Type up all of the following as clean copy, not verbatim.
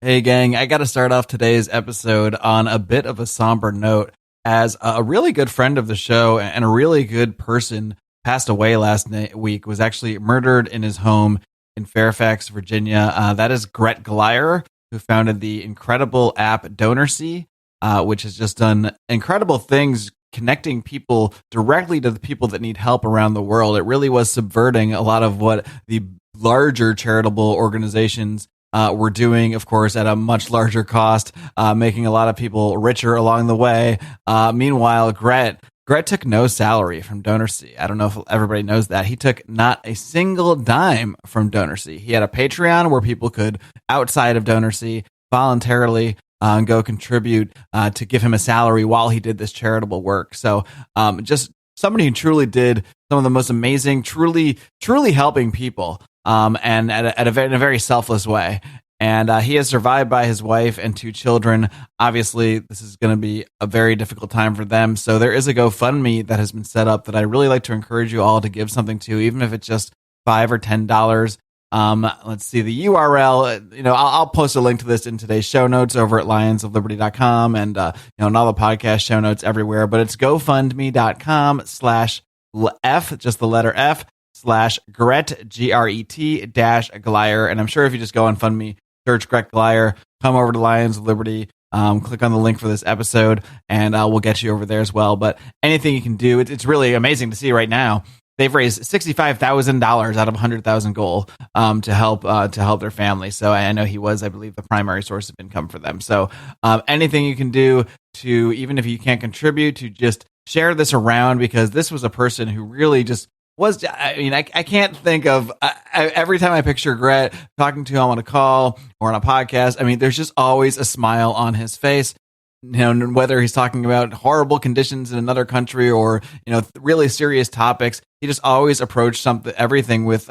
Hey, gang, I got to start off today's episode on a bit of a somber note, as a really good friend of the show and a really good person passed away last week, was actually murdered in his home in Fairfax, Virginia. That is Gret Glier, who founded the incredible app DonorSee, which has just done incredible things connecting people directly to the people that need help around the world. It really was subverting a lot of what the larger charitable organizations we're doing, of course, at a much larger cost, making a lot of people richer along the way. Meanwhile, Gret took no salary from DonorSee. I don't know if everybody knows that. He took not a single dime from DonorSee. He had a Patreon where people could, outside of DonorSee, voluntarily go contribute to give him a salary while he did this charitable work. So just somebody who truly did some of the most amazing, truly helping people. And in a very selfless way. And he is survived by his wife and 2 children. Obviously, this is going to be a very difficult time for them. So there is a GoFundMe that has been set up that I really like to encourage you all to give something to, even if it's just $5 or $10. Let's see the URL. I'll post a link to this in today's show notes over at lionsofliberty.com and in all the podcast show notes everywhere. But it's GoFundMe.com/F, just the letter F, /Gret, Gret -Glier. And I'm sure if you just go on FundMe, search Gret Glier, come over to Lions of Liberty, click on the link for this episode, and we'll get you over there as well. But anything you can do, it's really amazing to see right now. They've raised $65,000 out of $100,000 goal to help their family. So I know he was, I believe, the primary source of income for them. So anything you can do to, even if you can't contribute, to just share this around, because this was a person who really just was, I can't think of, every time I picture Gret talking to him on a call or on a podcast, there's just always a smile on his face. Whether he's talking about horrible conditions in another country or, really serious topics, he just always approached everything with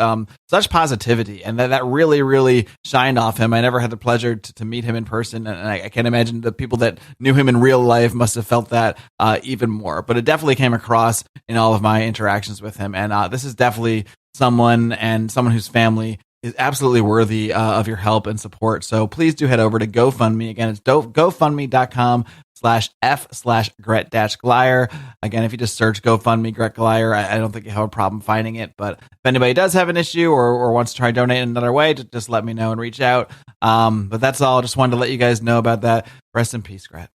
such positivity. And that really, really shined off him. I never had the pleasure to meet him in person. And I can't imagine the people that knew him in real life must have felt that even more. But it definitely came across in all of my interactions with him. And this is definitely someone whose family is absolutely worthy of your help and support. So please do head over to GoFundMe. Again, it's GoFundMe.com/F/Gret-Glier. Again, if you just search GoFundMe Gret Glier, I don't think you have a problem finding it. But if anybody does have an issue or wants to try donate in another way, just let me know and reach out. But that's all. Just wanted to let you guys know about that. Rest in peace, Gret.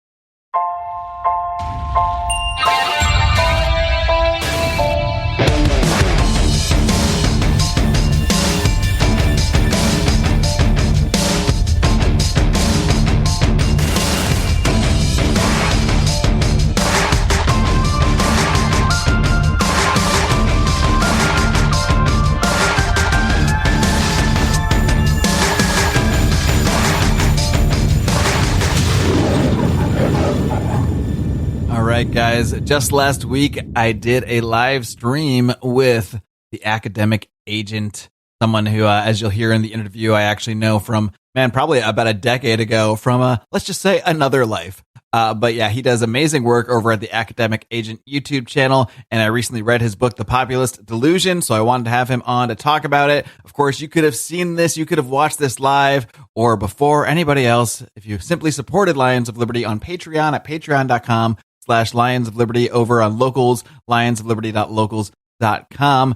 All right, guys, just last week, I did a live stream with the academic agent, someone who, as you'll hear in the interview, I actually know from, probably about a decade ago from, let's just say, another life. But yeah, he does amazing work over at the Academic Agent YouTube channel, and I recently read his book, The Populist Delusion, so I wanted to have him on to talk about it. Of course, you could have seen this, you could have watched this live or before anybody else if you simply supported Lions of Liberty on Patreon at patreon.com/Lions of Liberty, over on Locals, lionsofliberty.locals.com.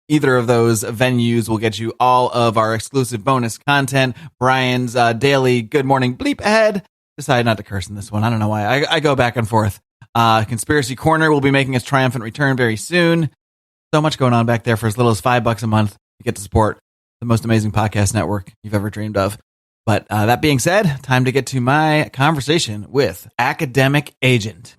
Either of those venues will get you all of our exclusive bonus content. Brian's daily Good Morning Bleep Ahead. Decided not to curse in this one. I don't know why. I go back and forth. Conspiracy Corner will be making its triumphant return very soon. So much going on back there for as little as $5 a month. You get to support the most amazing podcast network you've ever dreamed of. But that being said, time to get to my conversation with Academic Agent.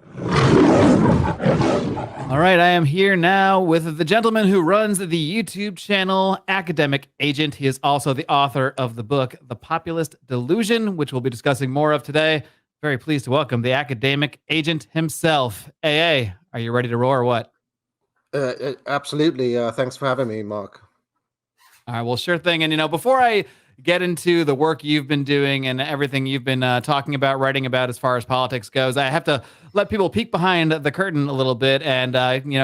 All right, I am here now with the gentleman who runs the YouTube channel, Academic Agent. He is also the author of the book, The Populist Delusion, which we'll be discussing more of today. Very pleased to welcome the Academic Agent himself. AA, are you ready to roar or what? Absolutely. Thanks for having me, Marc. All right, well, sure thing. And, before I get into the work you've been doing and everything you've been talking about, writing about as far as politics goes, I have to let people peek behind the curtain a little bit and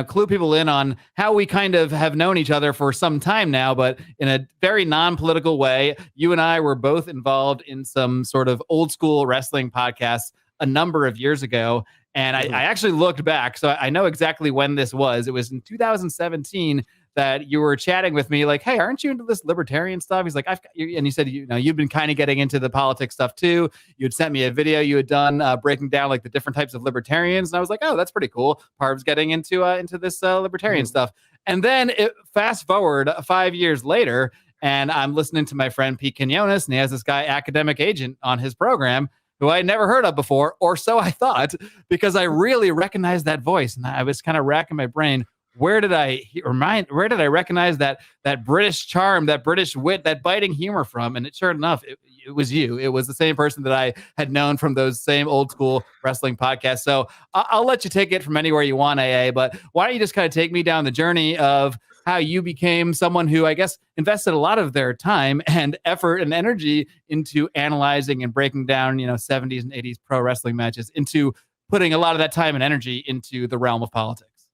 clue people in on how we kind of have known each other for some time now, but in a very non-political way. You and I were both involved in some sort of old school wrestling podcasts a number of years ago. And I actually looked back, so I know exactly when this was. It was in 2017 that you were chatting with me, like, "Hey, aren't you into this libertarian stuff?" He's like, "I've got you," and you said, you've been kind of getting into the politics stuff too. You had sent me a video you had done breaking down like the different types of libertarians, and I was like, "Oh, that's pretty cool." Parv's getting into this libertarian stuff, and then fast forward 5 years later, and I'm listening to my friend Pete Quinones, and he has this guy Academic Agent on his program, who I had never heard of before, or so I thought, because I really recognized that voice. And I was kind of racking my brain. Where did I recognize that British charm, that British wit, that biting humor from? And sure enough, it was you. It was the same person that I had known from those same old school wrestling podcasts. So I'll let you take it from anywhere you want, AA, but why don't you just kind of take me down the journey of how you became someone who, I guess, invested a lot of their time and effort and energy into analyzing and breaking down, 70s and 80s pro wrestling matches, into putting a lot of that time and energy into the realm of politics.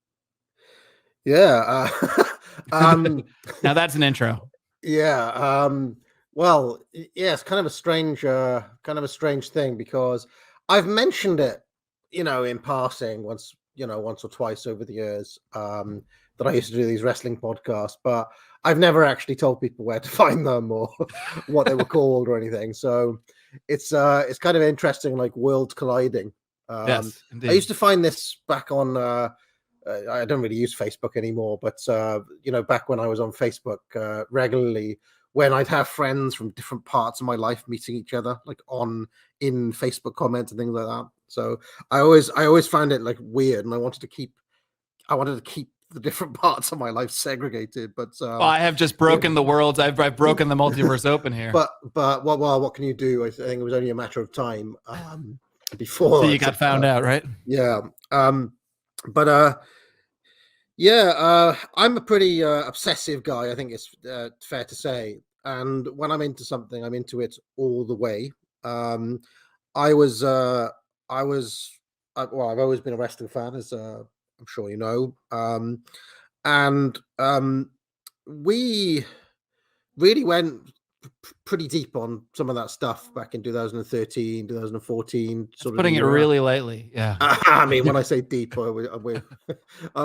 Yeah. Now that's an intro. Yeah. Well, yeah, it's kind of a strange thing, because I've mentioned it, in passing once or twice over the years, that I used to do these wrestling podcasts, but I've never actually told people where to find them or what they were called or anything. So it's kind of interesting, like worlds colliding. Yes, indeed. I used to find this back on, I don't really use Facebook anymore, but back when I was on Facebook regularly, when I'd have friends from different parts of my life meeting each other, like in Facebook comments and things like that. So I always found it like weird, and I wanted to keep the different parts of my life segregated. But well, I have just broken the worlds. I've broken the multiverse open here. But what can you do? I think it was only a matter of time before so you got found out, right? Yeah. I'm a pretty obsessive guy, I think it's fair to say. And when I'm into something, I'm into it all the way. I've always been a wrestling fan, as I'm sure you know. We really went pretty deep on some of that stuff back in 2013, 2014. That's putting it really lightly. Yeah. I mean, when I say deep, I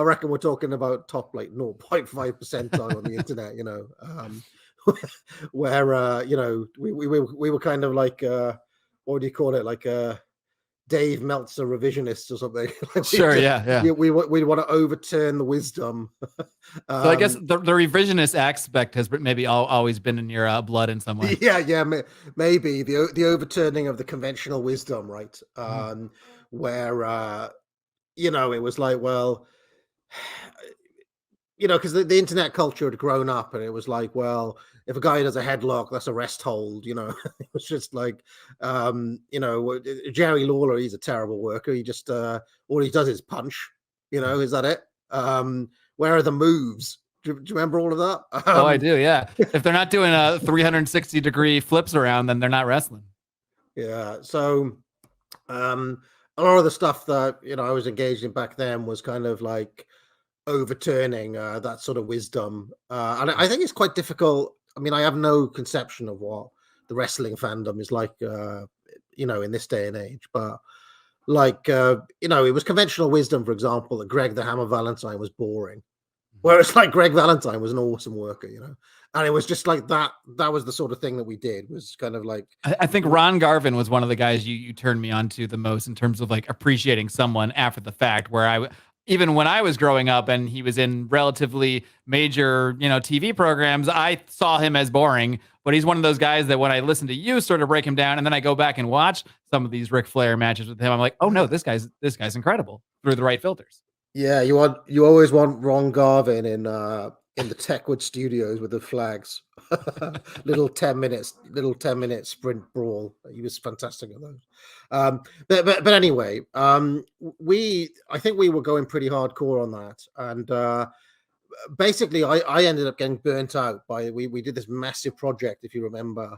reckon we're talking about top like 0.5% on the internet, where we were kind of like what do you call it, like Dave Meltzer revisionists or something. Sure, yeah. We want to overturn the wisdom. So I guess the revisionist aspect has maybe always been in your blood in some way. Yeah, maybe the overturning of the conventional wisdom, right? Where it was like, well, because the internet culture had grown up, and it was like, well, if a guy does a headlock, that's a rest hold. It was just like, Jerry Lawler, he's a terrible worker. He just all he does is punch. Is that it? Where are the moves? Do you remember all of that? Oh, I do. Yeah. If they're not doing a 360-degree flips around, then they're not wrestling. Yeah. So a lot of the stuff that I was engaged in back then was kind of like overturning that sort of wisdom, and I think it's quite difficult. I mean, I have no conception of what the wrestling fandom is like, in this day and age, but like, it was conventional wisdom, for example, that Greg the Hammer Valentine was boring, whereas like Greg Valentine was an awesome worker, and it was just like that was the sort of thing that we did, was kind of like, I think Ron Garvin was one of the guys you turned me on to the most in terms of like appreciating someone after the fact, where even when I was growing up and he was in relatively major, TV programs, I saw him as boring. But he's one of those guys that when I listen to you sort of break him down, and then I go back and watch some of these Ric Flair matches with him, I'm like, oh no, this guy's incredible through the right filters. Yeah, you always want Ron Garvin in the Techwood studios with the flags. little 10 minute sprint brawl. He was fantastic at those. But anyway, I think we were going pretty hardcore on that, and basically I ended up getting burnt out by we did this massive project, if you remember,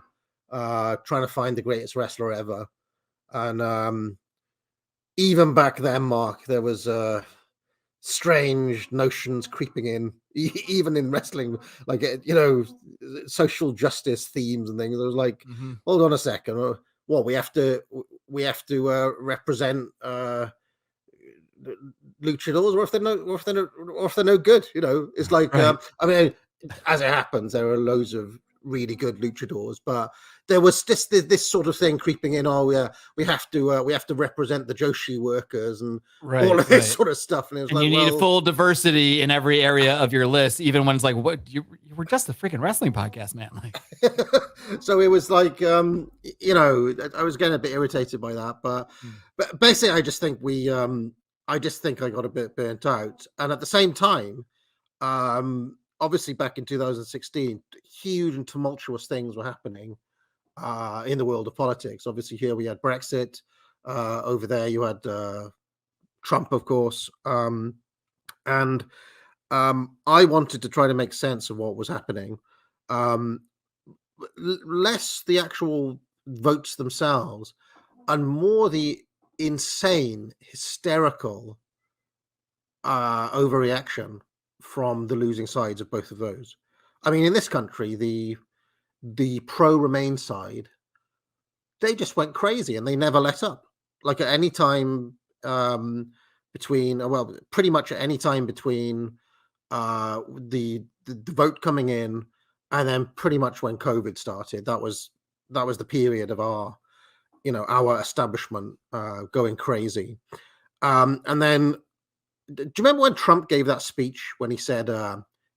trying to find the greatest wrestler ever. And even back then, Mark, there was strange notions creeping in, even in wrestling, like, social justice themes and things. It was like, hold on a second, what we have to represent luchadors, or if they're no good, it's like, Right. I mean, as it happens, there are loads of really good luchadors, but there was this sort of thing creeping in. Oh yeah, we have to represent the Joshi workers and all of this sort of stuff. And it was and like, you need a well, full diversity in every area of your list, even when it's like, what, you were just a freaking wrestling podcast, man. Like, so it was like, I was getting a bit irritated by that, but basically, I just think I got a bit burnt out, and at the same time, obviously back in 2016, huge and tumultuous things were happening in the world of politics. Obviously, here we had Brexit. Over there, you had Trump, of course, and I wanted to try to make sense of what was happening. Less the actual votes themselves, and more the insane, hysterical overreaction from the losing sides of both of those. I mean, in this country, the pro-Remain side, they just went crazy and they never let up. Like at any time pretty much at any time between the vote coming in and then pretty much when COVID started, that was the period of our establishment going crazy. And then, do you remember when Trump gave that speech when he said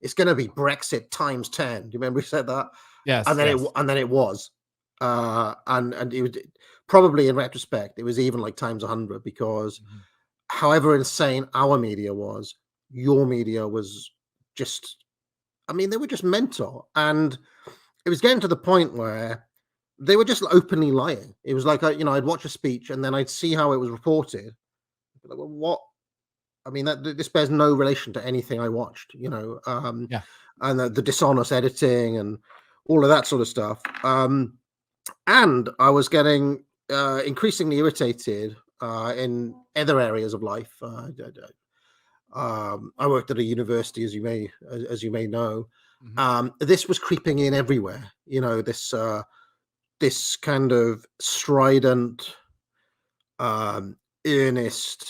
it's going to be Brexit times 10? Do you remember he said that? yes. And then it was, and it was probably, in retrospect, it was even like times 100, because however insane our media was, your media was just, I mean, they were just mental. And it was getting to the point where they were just openly lying. It was like, I'd watch a speech and then I'd see how it was reported. Like, well, what? I mean, this bears no relation to anything I watched, and the dishonest editing and all of that sort of stuff. And I was getting increasingly irritated in other areas of life. I worked at a university, as you may know. This was creeping in everywhere. This kind of strident, earnest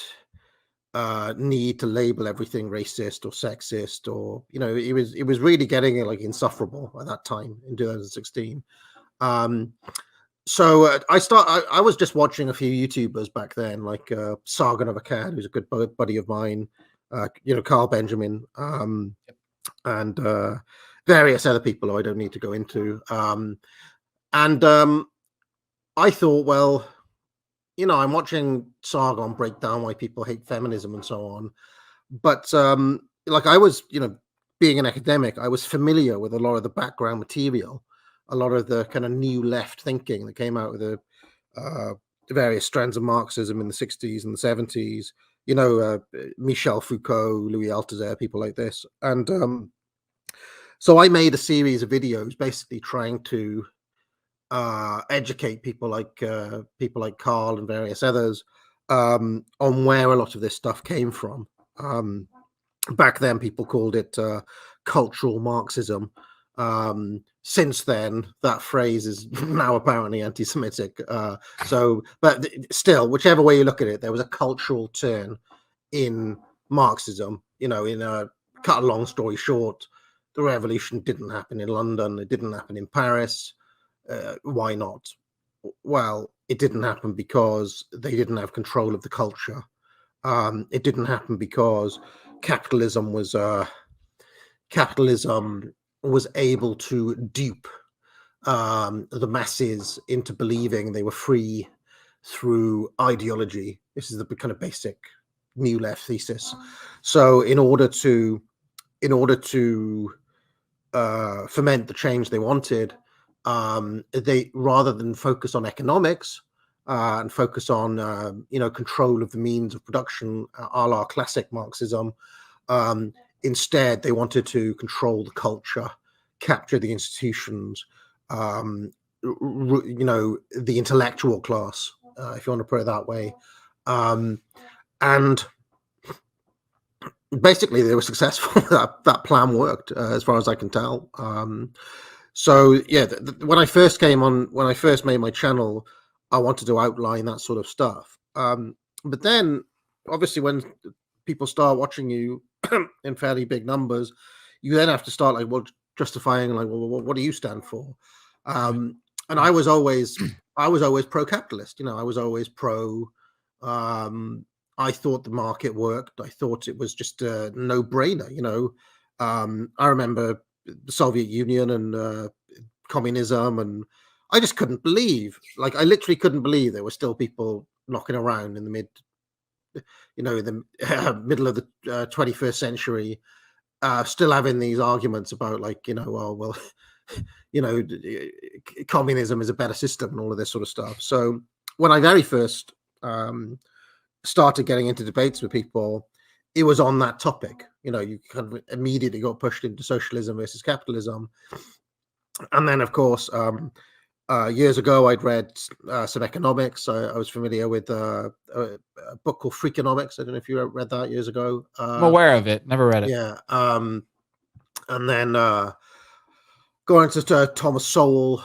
need to label everything racist or sexist, or it was really getting like insufferable at that time in 2016. So I was just watching a few YouTubers back then, like Sargon of Akkad, who's a good buddy of mine, Carl Benjamin, and various other people who I don't need to go into. And I thought, well, I'm watching Sargon break down why people hate feminism and so on. But like, I was, being an academic, I was familiar with a lot of the background material, a lot of the kind of new left thinking that came out of the various strands of Marxism in the 60s and the 70s, Michel Foucault, Louis Althusser, people like this. And so I made a series of videos basically trying to educate people like Carl and various others on where a lot of this stuff came from. Back then, people called it cultural Marxism. Since then, that phrase is now apparently anti-Semitic. But still, whichever way you look at it, there was a cultural turn in Marxism. In cut a long story short, the revolution didn't happen in London. It didn't happen in Paris. Why not? Well, it didn't happen because they didn't have control of the culture. It didn't happen because capitalism was able to dupe the masses into believing they were free through ideology. This is the kind of basic new left thesis. So in order to foment the change they wanted, they, rather than focus on economics and focus on control of the means of production, a la classic Marxism, instead they wanted to control the culture, capture the institutions, the intellectual class, if you want to put it that way. And basically they were successful. that plan worked, as far as I can tell. So yeah, when I first made my channel, I wanted to outline that sort of stuff. But then obviously when people start watching you in fairly big numbers, you then have to start justifying well, what do you stand for? And I was always pro-capitalist. I was always pro. I thought the market worked. I thought it was just a no-brainer. I remember the Soviet Union and communism, and I just couldn't believe. I literally couldn't believe there were still people knocking around in the middle of the 21st century, still having these arguments about communism is a better system and all of this sort of stuff. So when I very first started getting into debates with people, it was on that topic. You kind of immediately got pushed into socialism versus capitalism. And then, of course, years ago, I'd read some economics. I was familiar with a book called Freakonomics. I don't know if you read that years ago. I'm aware of it. Never read it. Yeah. And then going to Thomas Sowell,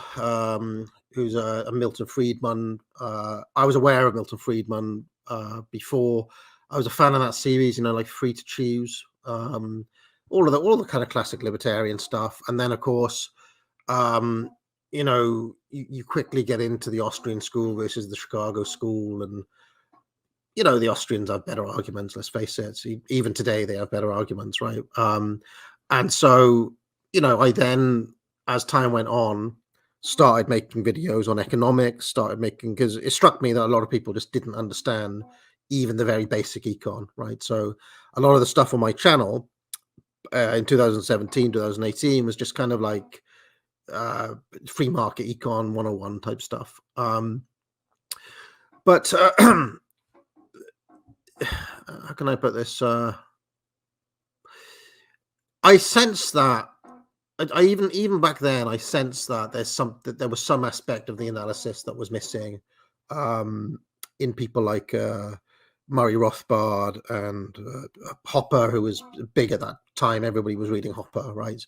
who's a Milton Friedman. I was aware of Milton Friedman before. I was a fan of that series, like Free to Choose, all of the kind of classic libertarian stuff. And then, of course, you quickly get into the Austrian school versus the Chicago school, and the Austrians have better arguments. Let's face it. Even today, they have better arguments, right? And so, I then, as time went on, started making videos on economics. Because it struck me that a lot of people just didn't understand even the very basic econ, right? So a lot of the stuff on my channel in 2017, 2018 was just kind of like free market econ 101 type stuff. But how can I put this? I sense that I even back then I sensed that there was some aspect of the analysis that was missing in people like Murray Rothbard and Hopper, who was big at that time. Everybody was reading Hopper, right?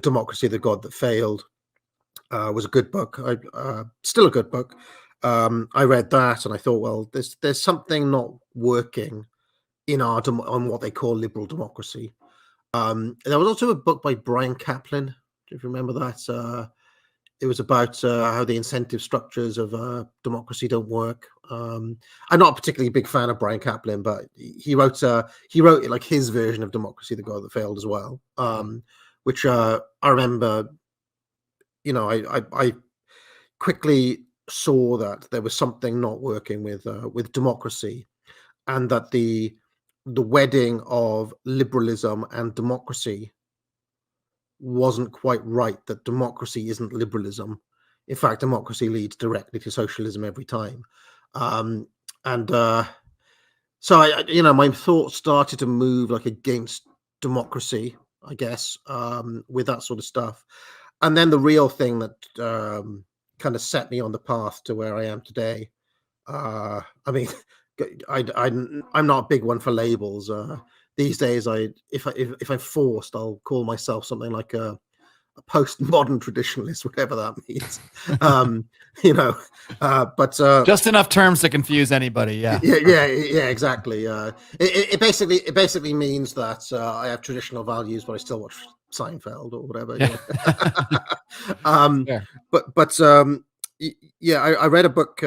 Democracy, the God That Failed was a good book. Still a good book. I read that and I thought, well, there's something not working in on what they call liberal democracy. There was also a book by Brian Kaplan. Do you remember that? It was about how the incentive structures of democracy don't work. I'm not a particularly big fan of Brian Kaplan, but he wrote like his version of Democracy, the God That Failed as well, which I remember. I quickly saw that there was something not working with democracy, and that the wedding of liberalism and democracy wasn't quite right. That democracy isn't liberalism. In fact, democracy leads directly to socialism every time. So my thoughts started to move against democracy, I guess, with that sort of stuff. And then the real thing that kind of set me on the path to where I am today. I mean, I'm not a big one for labels. These days, if I'm forced, I'll call myself something like a postmodern traditionalist, whatever that means. But just enough terms to confuse anybody. Yeah, exactly. It basically means that I have traditional values, but I still watch Seinfeld or whatever. I read a book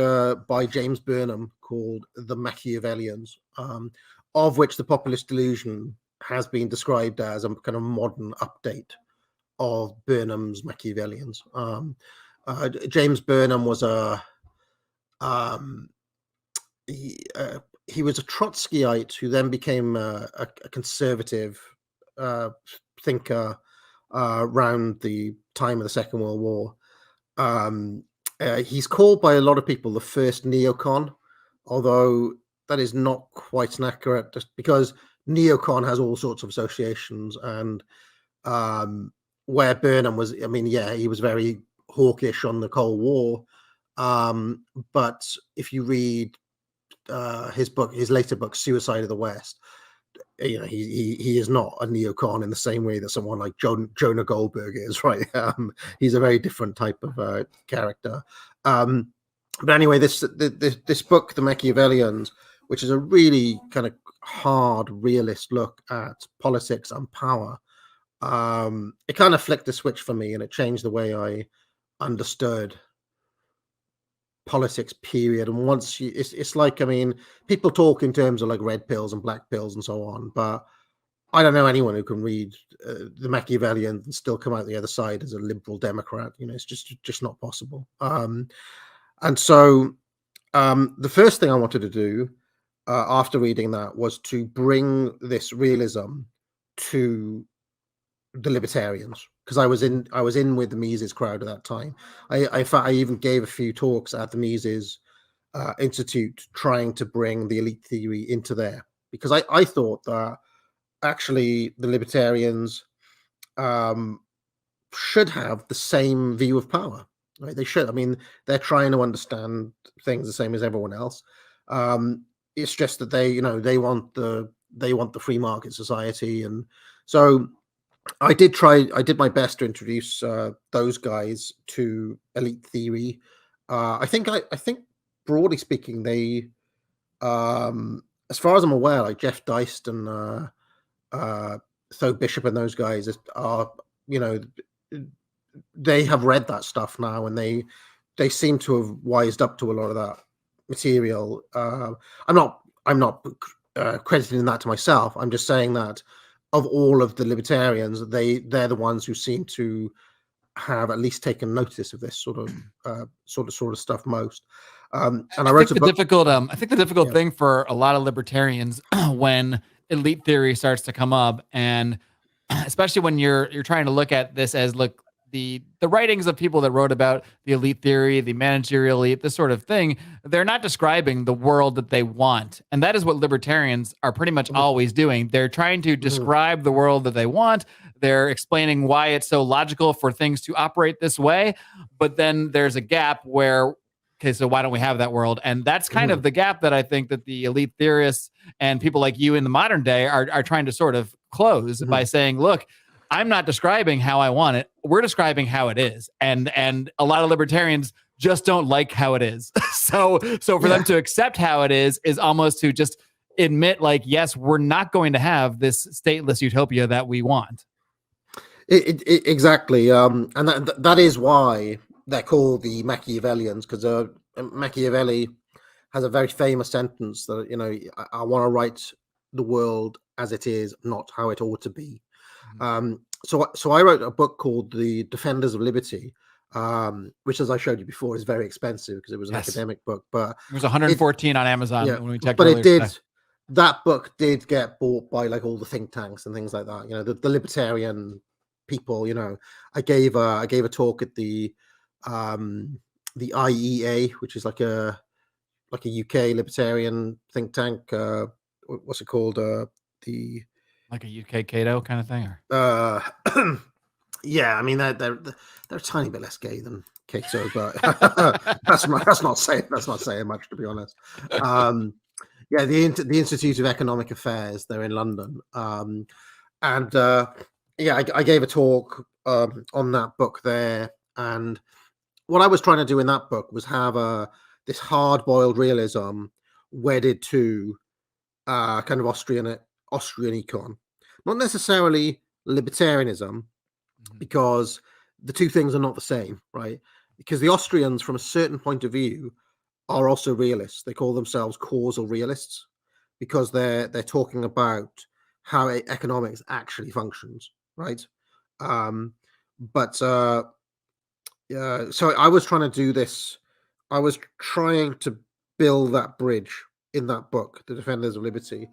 by James Burnham called The Machiavellians, of which the Populist Delusion has been described as a kind of modern update of Burnham's Machiavellians. James Burnham was he was a Trotskyite who then became a conservative thinker around the time of the Second World War. He's called by a lot of people the first neocon, although that is not quite inaccurate, just because neocon has all sorts of associations. And where Burnham was, he was very hawkish on the Cold War. But if you read his later book, Suicide of the West, he is not a neocon in the same way that someone like Jonah Goldberg is, right? He's a very different type of character. But anyway, this book, The Machiavellians, which is a really kind of hard realist look at politics and power, it kind of flicked a switch for me, and it changed the way I understood politics, period. And once it's like, I mean, people talk in terms of like red pills and black pills and so on, but I don't know anyone who can read the Machiavellian and still come out the other side as a liberal Democrat. It's just not possible. And so the first thing I wanted to do after reading that was to bring this realism to the libertarians, because I was in with the Mises crowd at that time. In fact, I even gave a few talks at the Mises Institute trying to bring the elite theory into there, because I thought that actually the libertarians should have the same view of power, right? They should. I mean, they're trying to understand things the same as everyone else. It's just that they want the free market society. And so I did my best to introduce those guys to elite theory. I think broadly speaking, they, as far as I'm aware, like Jeff Deist and Tho Bishop and those guys are, they have read that stuff now, and they seem to have wised up to a lot of that material. I'm not crediting that to myself. I'm just saying that of all of the libertarians, they're the ones who seem to have at least taken notice of this sort of stuff most. And I wrote a book. I think the difficult thing for a lot of libertarians when elite theory starts to come up, and especially when you're trying to look at this as the writings of people that wrote about the elite theory, the managerial elite, this sort of thing, they're not describing the world that they want. And that is what libertarians are pretty much always doing. They're trying to describe the world that they want. They're explaining why it's so logical for things to operate this way. But then there's a gap where, okay, so why don't we have that world? And that's kind of the gap that I think that the elite theorists and people like you in the modern day are trying to sort of close by saying, look, I'm not describing how I want it. We're describing how it is. And a lot of libertarians just don't like how it is. So for them to accept how it is almost to just admit, like, yes, we're not going to have this stateless utopia that we want. Exactly. And that is why they're called the Machiavellians, because Machiavelli has a very famous sentence that, I want to write the world as it is, not how it ought to be. So I wrote a book called The Defenders of Liberty, which, as I showed you before, is very expensive because it was an academic book. But it was 114 on Amazon when we checked. But it did. Today. That book did get bought by like all the think tanks and things like that. The libertarian people. I gave a talk at the IEA, which is like a UK libertarian think tank. What's it called? Like a UK Cato kind of thing, or yeah, I mean they're a tiny bit less gay than Cato, but that's not saying much, to be honest. Yeah, the Institute of Economic Affairs, they're in London, and I gave a talk on that book there, and what I was trying to do in that book was have this hard-boiled realism wedded to kind of Austrian econ, not necessarily libertarianism, because the two things are not the same, right? Because the Austrians, from a certain point of view, are also realists. They call themselves causal realists because they're talking about how economics actually functions, right? So I was trying to do this. I was trying to build that bridge in that book, The Defenders of Liberty.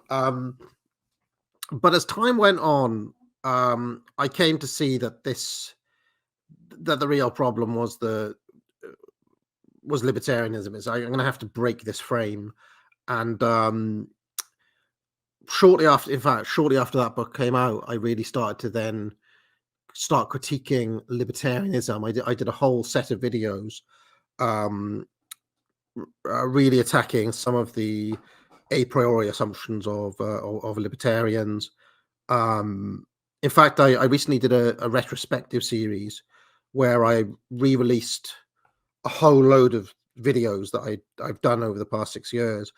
But as time went on, I came to see that the real problem was libertarianism. I'm going to have to break this frame. And shortly after that book came out, I really started to then start critiquing libertarianism. I did a whole set of videos really attacking some of the a priori assumptions of libertarians. In fact, I recently did a retrospective series where I re-released a whole load of videos that I've done over the past 6 years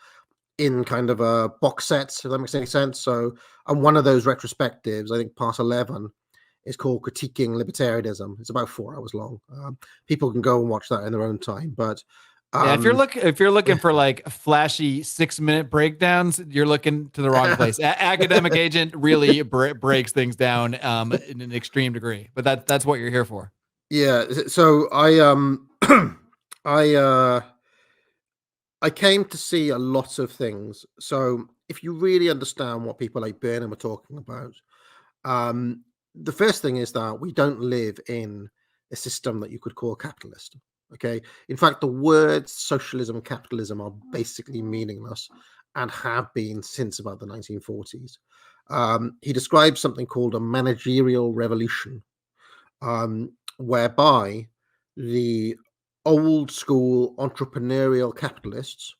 in kind of a box set, if that makes any sense. So, and one of those retrospectives, I think part 11, is called Critiquing Libertarianism. It's about 4 hours long. People can go and watch that in their own time. But yeah, if you're looking for like flashy 6-minute breakdowns, you're looking to the wrong place. Academic Agent really breaks things down in an extreme degree, but that's what you're here for. Yeah. So I came to see a lot of things. So if you really understand what people like Burnham are talking about, the first thing is that we don't live in a system that you could call capitalist. Okay. In fact, the words socialism and capitalism are basically meaningless and have been since about the 1940s. He describes something called a managerial revolution, whereby the old school entrepreneurial capitalists,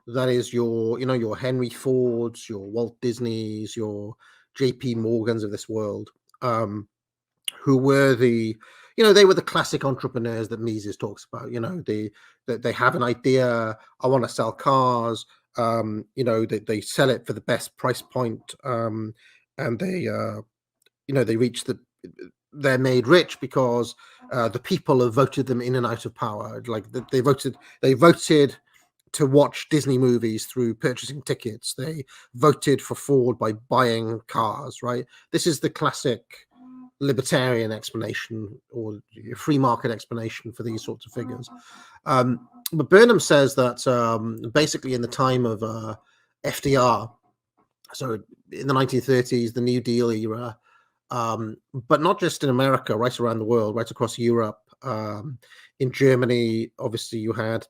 that is your Henry Fords, your Walt Disneys, your JP Morgans of this world, who were they were the classic entrepreneurs that Mises talks about. They have an idea, I want to sell cars, they sell it for the best price point, and they reach they're made rich because the people have voted them in and out of power. Like they voted to watch Disney movies through purchasing tickets. They voted for Ford by buying cars, right? This is the classic libertarian explanation or free market explanation for these sorts of figures. But Burnham says that basically in the time of FDR, so in the 1930s, the New Deal era, but not just in America, right around the world, right across Europe. In Germany, obviously, you had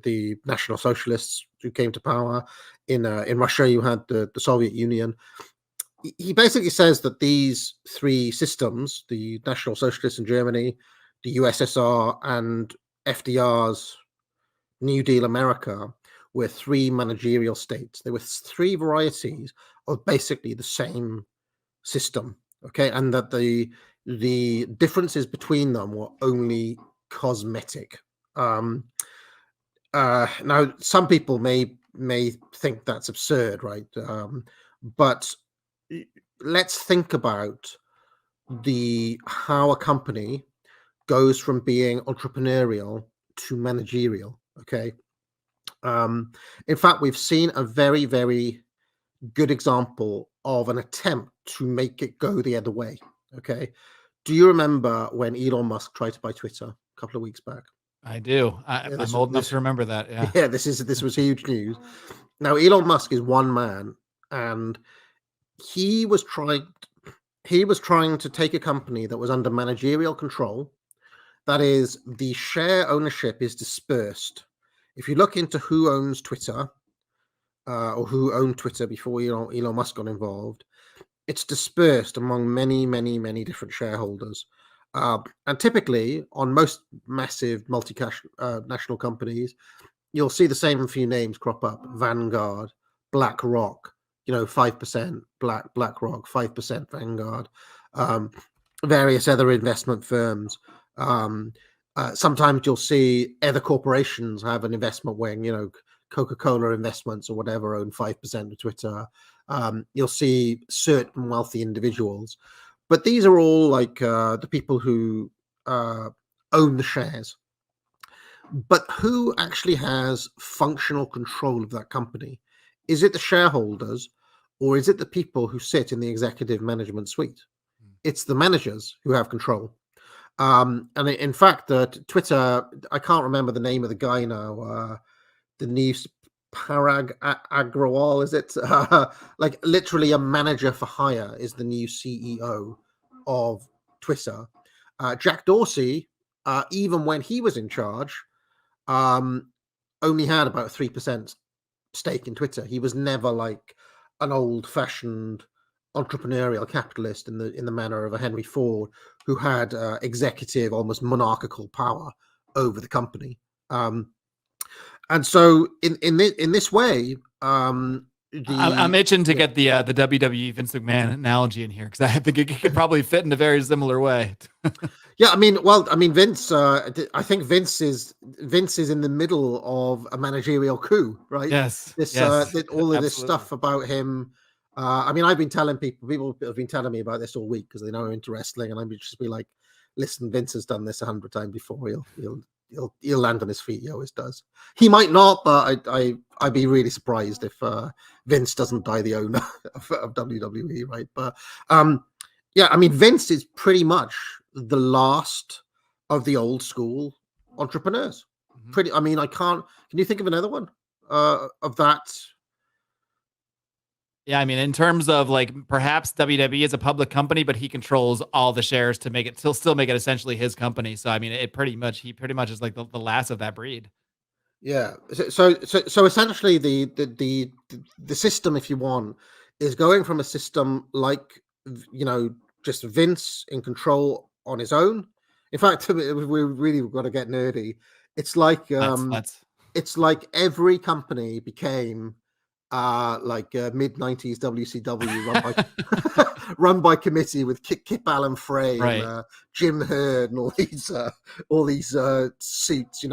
the National Socialists who came to power. In Russia, you had the Soviet Union. He basically says that these three systems, the National Socialists in Germany, the USSR, and FDR's New Deal America, were three managerial states. There were three varieties of basically the same system. Okay, and that the differences between them were only cosmetic. Now, some people may think that's absurd, right? But let's think about how a company goes from being entrepreneurial to managerial. Okay. In fact, we've seen a very, very good example of an attempt to make it go the other way. Okay. Do you remember when Elon Musk tried to buy Twitter a couple of weeks back? I do. I'm old enough to remember that. Yeah. Yeah. This was huge news. Now, Elon Musk is one man, and he was trying to take a company that was under managerial control. That is, the share ownership is dispersed. If you look into who owns Twitter, or who owned Twitter before Elon Musk got involved, it's dispersed among many, many, many different shareholders. And typically, on most massive multinational companies, you'll see the same few names crop up: Vanguard, BlackRock, 5% BlackRock, 5% Vanguard, various other investment firms. Sometimes you'll see other corporations have an investment wing, Coca-Cola Investments or whatever own 5% of Twitter. You'll see certain wealthy individuals, but these are all like the people who own the shares. But who actually has functional control of that company? Is it the shareholders, or is it the people who sit in the executive management suite? It's the managers who have control. And in fact, Twitter, I can't remember the name of the guy now, the new Parag Agrawal, is it? Like literally a manager for hire is the new CEO of Twitter. Jack Dorsey, even when he was in charge, only had about 3% stake in Twitter. He was never like an old-fashioned entrepreneurial capitalist in the manner of a Henry Ford, who had executive, almost monarchical power over the company. And so in this way, I'm itching to get the WWE Vince McMahon analogy in here, because I think it could probably fit in a very similar way. Yeah, I mean, Vince. I think Vince is in the middle of a managerial coup, right? Yes. All of this stuff about him. I mean, I've been telling people have been telling me about this all week because they know I'm into wrestling, and I'm just be like, listen, Vince has done this 100 times before. He'll land on his feet. He always does. He might not, but I'd be really surprised if Vince doesn't die the owner of WWE, right? But yeah, I mean, Vince is pretty much the last of the old school entrepreneurs. I mean, can you think of another one of that? Yeah, I mean, in terms of like perhaps WWE is a public company, but he controls all the shares to make it still make it essentially his company. So I mean, he pretty much is like the last of that breed. Yeah. So essentially, the system, if you want, is going from a system like, just Vince in control on his own. In fact, we really got to get nerdy. It's like it's like every company became like mid-90s WCW run by committee with Kip Allen Frey and Jim Herd and all these suits,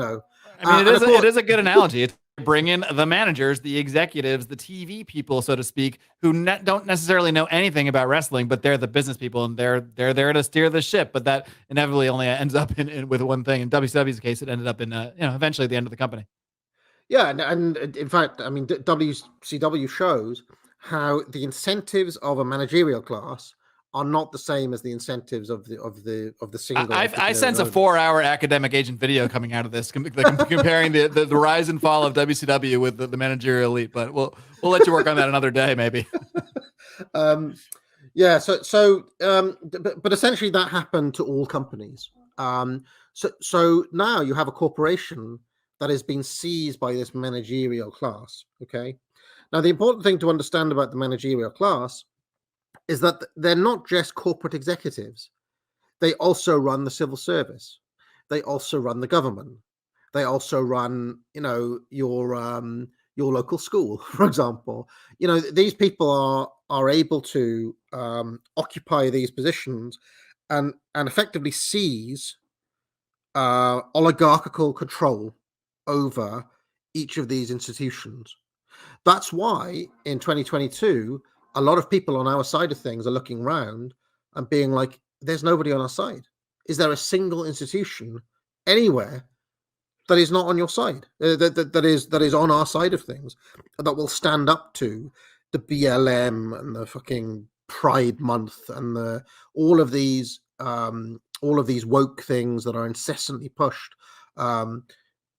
I mean, it is a good analogy. It's bringing the managers, the executives, the TV people, so to speak, who don't necessarily know anything about wrestling, but they're the business people, and they're there to steer the ship. But that inevitably only ends up in with one thing. In WCW's case, it ended up in eventually the end of the company. Yeah, and in fact, I mean, WCW shows how the incentives of a managerial class are not the same as the incentives of the single. I sense a 4-hour academic agent video coming out of this, comparing the rise and fall of WCW with the managerial elite. But we'll let you work on that another day, maybe. Yeah. But essentially that happened to all companies. So now you have a corporation that has been seized by this managerial class. Okay. Now the important thing to understand about the managerial class is that they're not just corporate executives. They also run the civil service. They also run the government. They also run, your local school, for example. These people are able to occupy these positions and effectively seize oligarchical control over each of these institutions. That's why in 2022, a lot of people on our side of things are looking around and being like, there's nobody on our side. Is there a single institution anywhere that is not on your side, that is on our side of things, that will stand up to the BLM and the fucking Pride Month and all of these woke things that are incessantly pushed?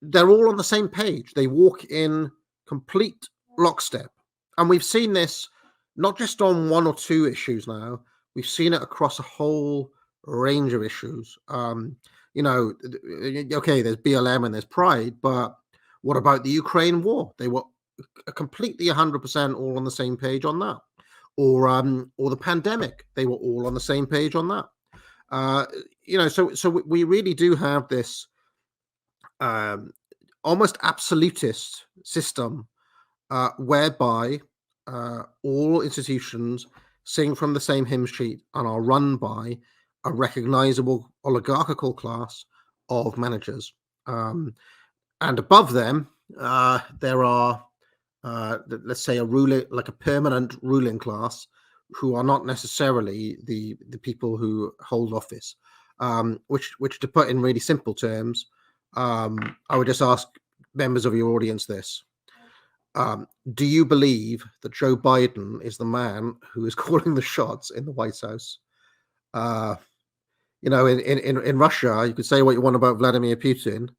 They're all on the same page. They walk in complete lockstep, and we've seen this not just on one or two issues now. We've seen it across a whole range of issues. Okay, there's BLM and there's Pride, but what about the Ukraine war? They were completely 100% all on the same page on that. Or the pandemic, they were all on the same page on that. So we really do have this almost absolutist system whereby all institutions sing from the same hymn sheet and are run by a recognizable oligarchical class of managers. And above them, there are, let's say, a permanent ruling class who are not necessarily the people who hold office. Which to put in really simple terms, I would just ask members of your audience this. Do you believe that Joe Biden is the man who is calling the shots in the White House? In Russia, you could say what you want about Vladimir Putin.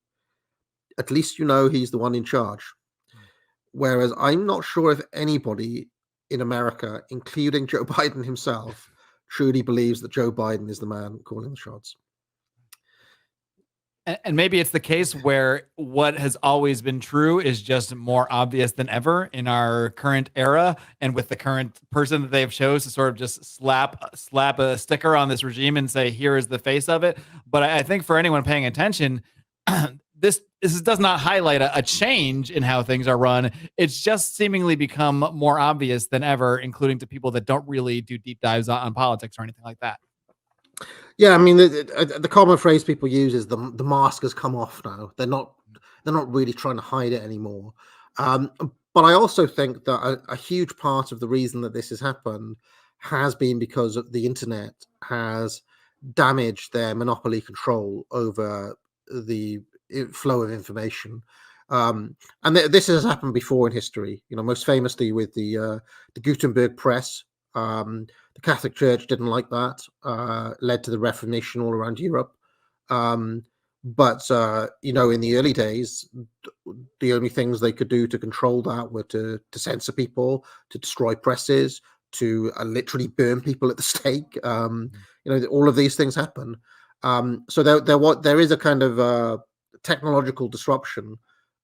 At least he's the one in charge. Whereas I'm not sure if anybody in America, including Joe Biden himself, truly believes that Joe Biden is the man calling the shots. And maybe it's the case where what has always been true is just more obvious than ever in our current era, and with the current person that they've chose to sort of just slap a sticker on this regime and say, here is the face of it. But I think for anyone paying attention, this does not highlight a change in how things are run. It's just seemingly become more obvious than ever, including to people that don't really do deep dives on politics or anything like that. Yeah, I mean, the common phrase people use is the mask has come off now. They're not really trying to hide it anymore. But I also think that a huge part of the reason that this has happened has been because the internet has damaged their monopoly control over the flow of information. And this has happened before in history. Most famously with the Gutenberg press. The Catholic Church didn't like that, led to the Reformation all around Europe. But in the early days, the only things they could do to control that were to censor people, to destroy presses, to literally burn people at the stake. All of these things happen. So there is a kind of technological disruption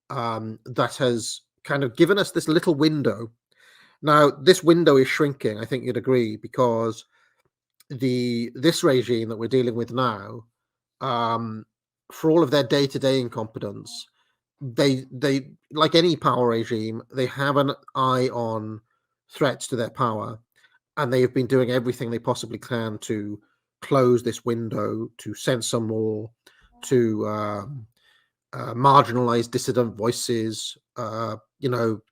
that has kind of given us this little window. Now, this window is shrinking, I think you'd agree, because this regime that we're dealing with now, for all of their day-to-day incompetence, they like any power regime, they have an eye on threats to their power, and they have been doing everything they possibly can to close this window, to censor more, to marginalize dissident voices,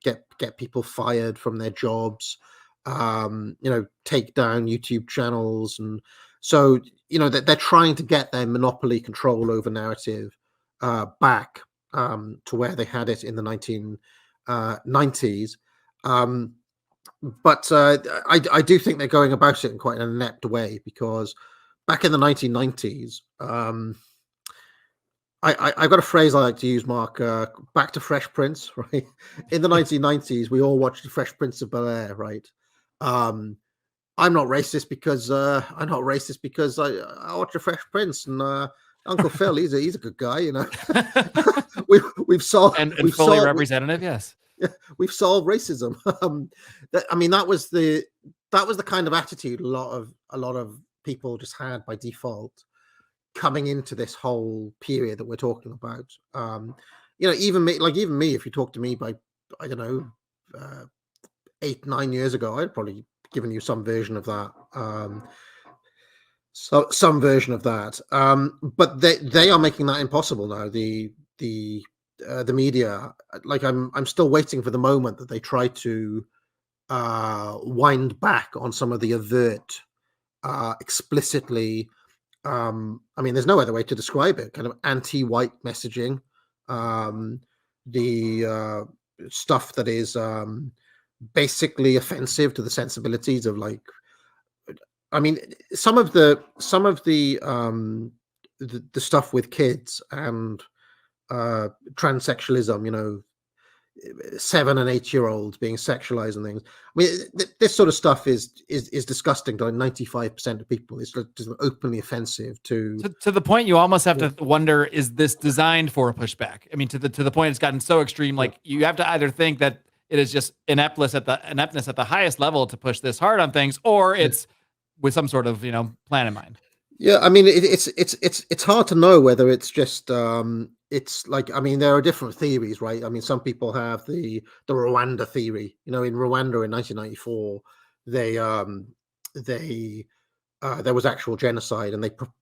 get people fired from their jobs, take down YouTube channels. And so, they're trying to get their monopoly control over narrative back to where they had it in the 1990s. But I do think they're going about it in quite an inept way, because back in the 1990s, I've got a phrase I like to use, Mark, back to Fresh Prince, right? In the 1990s, we all watched the Fresh Prince of Bel-Air, right? I'm not racist because I watch the Fresh Prince, and Uncle Phil, he's a good guy, we've solved and fully representative, yes. We've solved racism. That was the kind of attitude a lot of people just had by default coming into this whole period that we're talking about. Even me, if you talk to me by, I don't know, 8-9 years ago, I'd probably given you some version of that. Some version of that. But they are making that impossible now. The media, like I'm still waiting for the moment that they try to wind back on some of the overt, explicitly, there's no other way to describe it, kind of anti-white messaging, the stuff that is basically offensive to the sensibilities of, like, some of the stuff with kids and transsexualism, 7 and 8 year olds being sexualized and things. This sort of stuff is disgusting to 95% of people. It's just openly offensive to the point you almost have to wonder, is this designed for a pushback? To the point it's gotten so extreme, like you have to either think that it is just ineptness at the highest level to push this hard on things, or it's with some sort of plan in mind. Yeah, it's hard to know whether it's just it's like, there are different theories, right? Some people have the Rwanda theory. In Rwanda in 1994, there was actual genocide,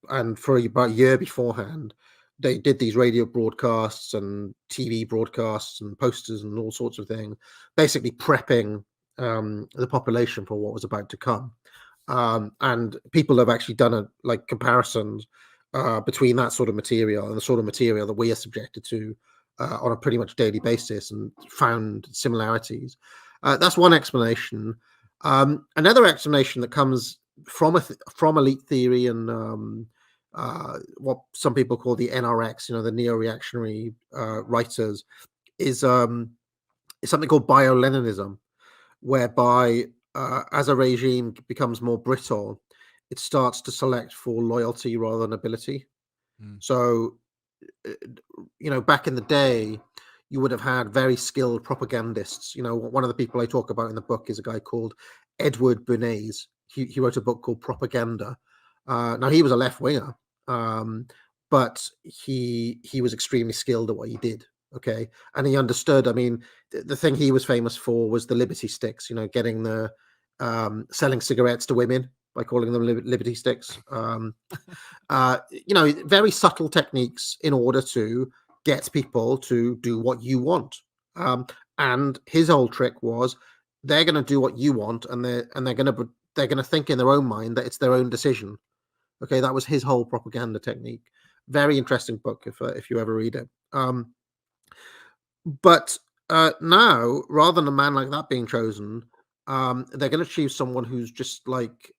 and for about a year beforehand, they did these radio broadcasts and TV broadcasts and posters and all sorts of things, basically prepping the population for what was about to come. And people have actually done comparisons between that sort of material and the sort of material that we are subjected to on a pretty much daily basis, and found similarities. That's one explanation. Another explanation that comes from elite theory and what some people call the NRX, the neo-reactionary writers, is something called bio-Leninism, whereby as a regime becomes more brittle, it starts to select for loyalty rather than ability. So back in the day, you would have had very skilled propagandists. One of the people I talk about in the book is a guy called Edward Bernays. He wrote a book called Propaganda. Now, he was a left winger, but he was extremely skilled at what he did. Okay, and he understood. I mean, the thing he was famous for was the Liberty sticks. Getting the selling cigarettes to women by calling them Liberty sticks. Very subtle techniques in order to get people to do what you want. And his whole trick was they're going to do what you want, and they're going to think in their own mind that it's their own decision. Okay, that was his whole propaganda technique. Very interesting book if you ever read it. But now, rather than a man like that being chosen, they're going to choose someone who's just like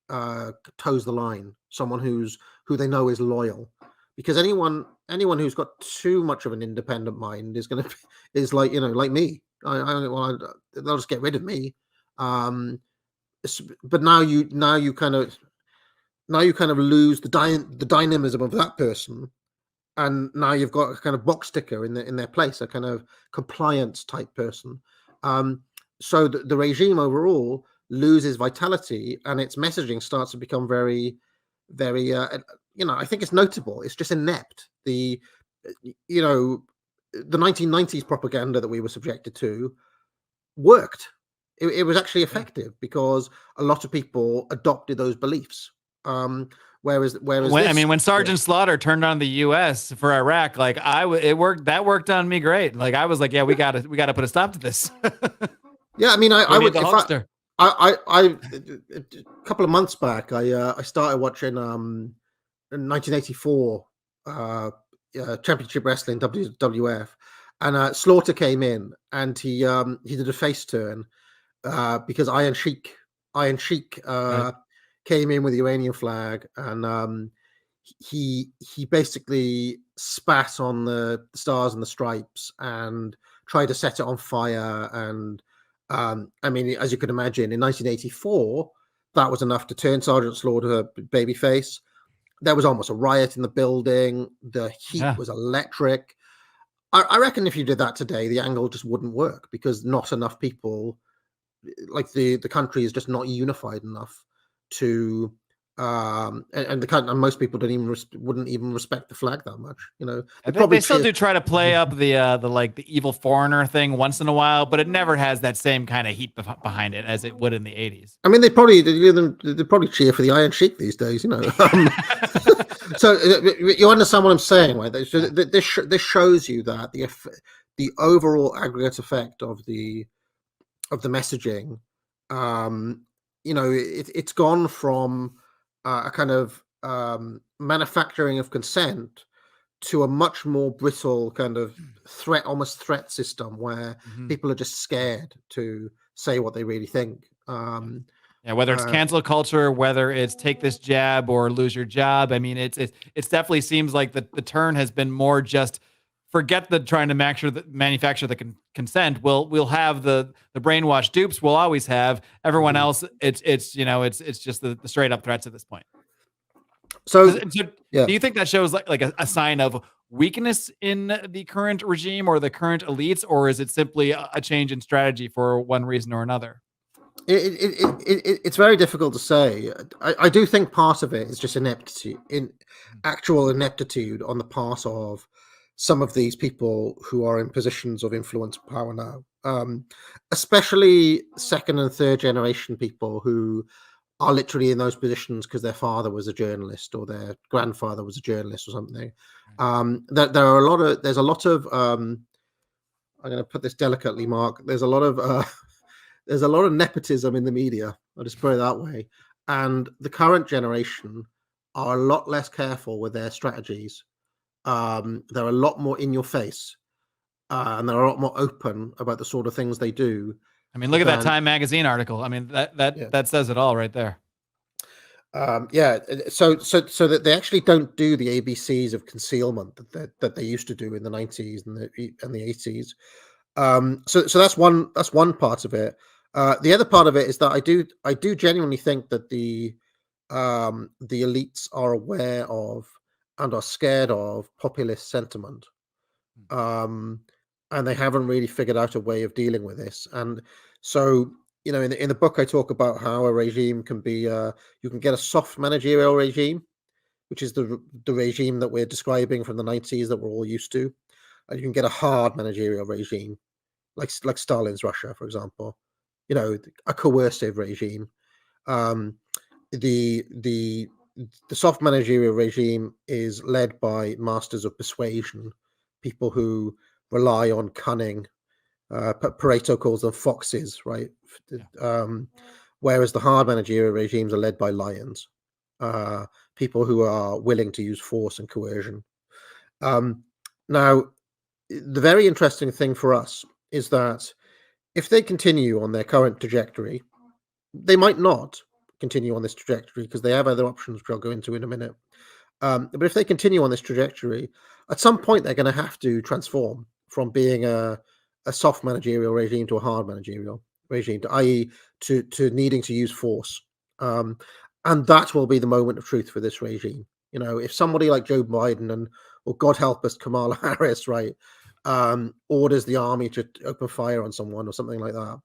toes the line, someone who they know is loyal. Because anyone who's got too much of an independent mind is like me. They'll just get rid of me. But now you kind of lose the dynamism of that person, and now you've got a kind of box sticker in their place, a kind of compliance type person. So the regime overall loses vitality, and its messaging starts to become very, very. I think it's notable. It's just inept. The 1990s propaganda that we were subjected to worked. It was actually effective because a lot of people adopted those beliefs. Whereas when Sergeant Slaughter turned on the U.S. for Iraq, it worked. That worked on me great. Like I was like, yeah, we got to put a stop to this. Yeah, I mean, I would. The Hulkster. A couple of months back, I started watching 1984 Championship Wrestling, WWF, and Slaughter came in and he did a face turn because Iron Sheik right. Came in with the Iranian flag, and he basically spat on the stars and the stripes and tried to set it on fire. And I mean, as you can imagine, in 1984, that was enough to turn Sergeant Slaughter babyface. There was almost a riot in the building. The heat was electric. I reckon if you did that today, the angle just wouldn't work because not enough people, like the country is just not unified enough to and most people wouldn't even respect the flag that much. They still do try to play up the evil foreigner thing once in a while, but it never has that same kind of heat behind it as it would in the 80s. I mean, they probably cheer for the Iron Sheik these days, So you understand what I'm saying, right? This shows you that the overall aggregate effect of the messaging, it's gone from a kind of manufacturing of consent to a much more brittle kind of almost threat system where people are just scared to say what they really think. Whether it's cancel culture, whether it's take this jab or lose your job. I mean, it's definitely seems like the turn has been more just forget the trying to manufacture the consent. We'll have the brainwashed dupes. We'll always have everyone else. It's just the straight up threats at this point. So do you think that shows like a sign of weakness in the current regime or the current elites, or is it simply a change in strategy for one reason or another? It's very difficult to say. I do think part of it is just actual ineptitude on the part of some of these people who are in positions of influence and power now, especially second and third generation people who are literally in those positions because their father was a journalist or their grandfather was a journalist or something. There's a lot of I'm going to put this delicately, Mark. There's a lot of nepotism in the media. I'll just put it that way. And the current generation are a lot less careful with their strategies. They're a lot more in your face, and they're a lot more open about the sort of things they do. I mean, look at that Time magazine article. I mean, that says it all right there. So that they actually don't do the ABCs of concealment that they used to do in the 90s and the 80s. So that's one part of it. The other part of it is that I do genuinely think that the elites are aware of and are scared of populist sentiment. And they haven't really figured out a way of dealing with this. And so, in the book, I talk about how a regime can be, you can get a soft managerial regime, which is the regime that we're describing from the 90s that we're all used to. And you can get a hard managerial regime, like Stalin's Russia, for example, a coercive regime. The soft managerial regime is led by masters of persuasion, people who rely on cunning. Pareto calls them foxes, right? Whereas the hard managerial regimes are led by lions, people who are willing to use force and coercion. Now, the very interesting thing for us is that if they continue on their current trajectory, they might not continue on this trajectory because they have other options, which I'll go into in a minute. But if they continue on this trajectory, at some point they're going to have to transform from being a soft managerial regime to a hard managerial regime, i.e., to needing to use force. And that will be the moment of truth for this regime. If somebody like Joe Biden or God help us, Kamala Harris, right, orders the army to open fire on someone or something like that.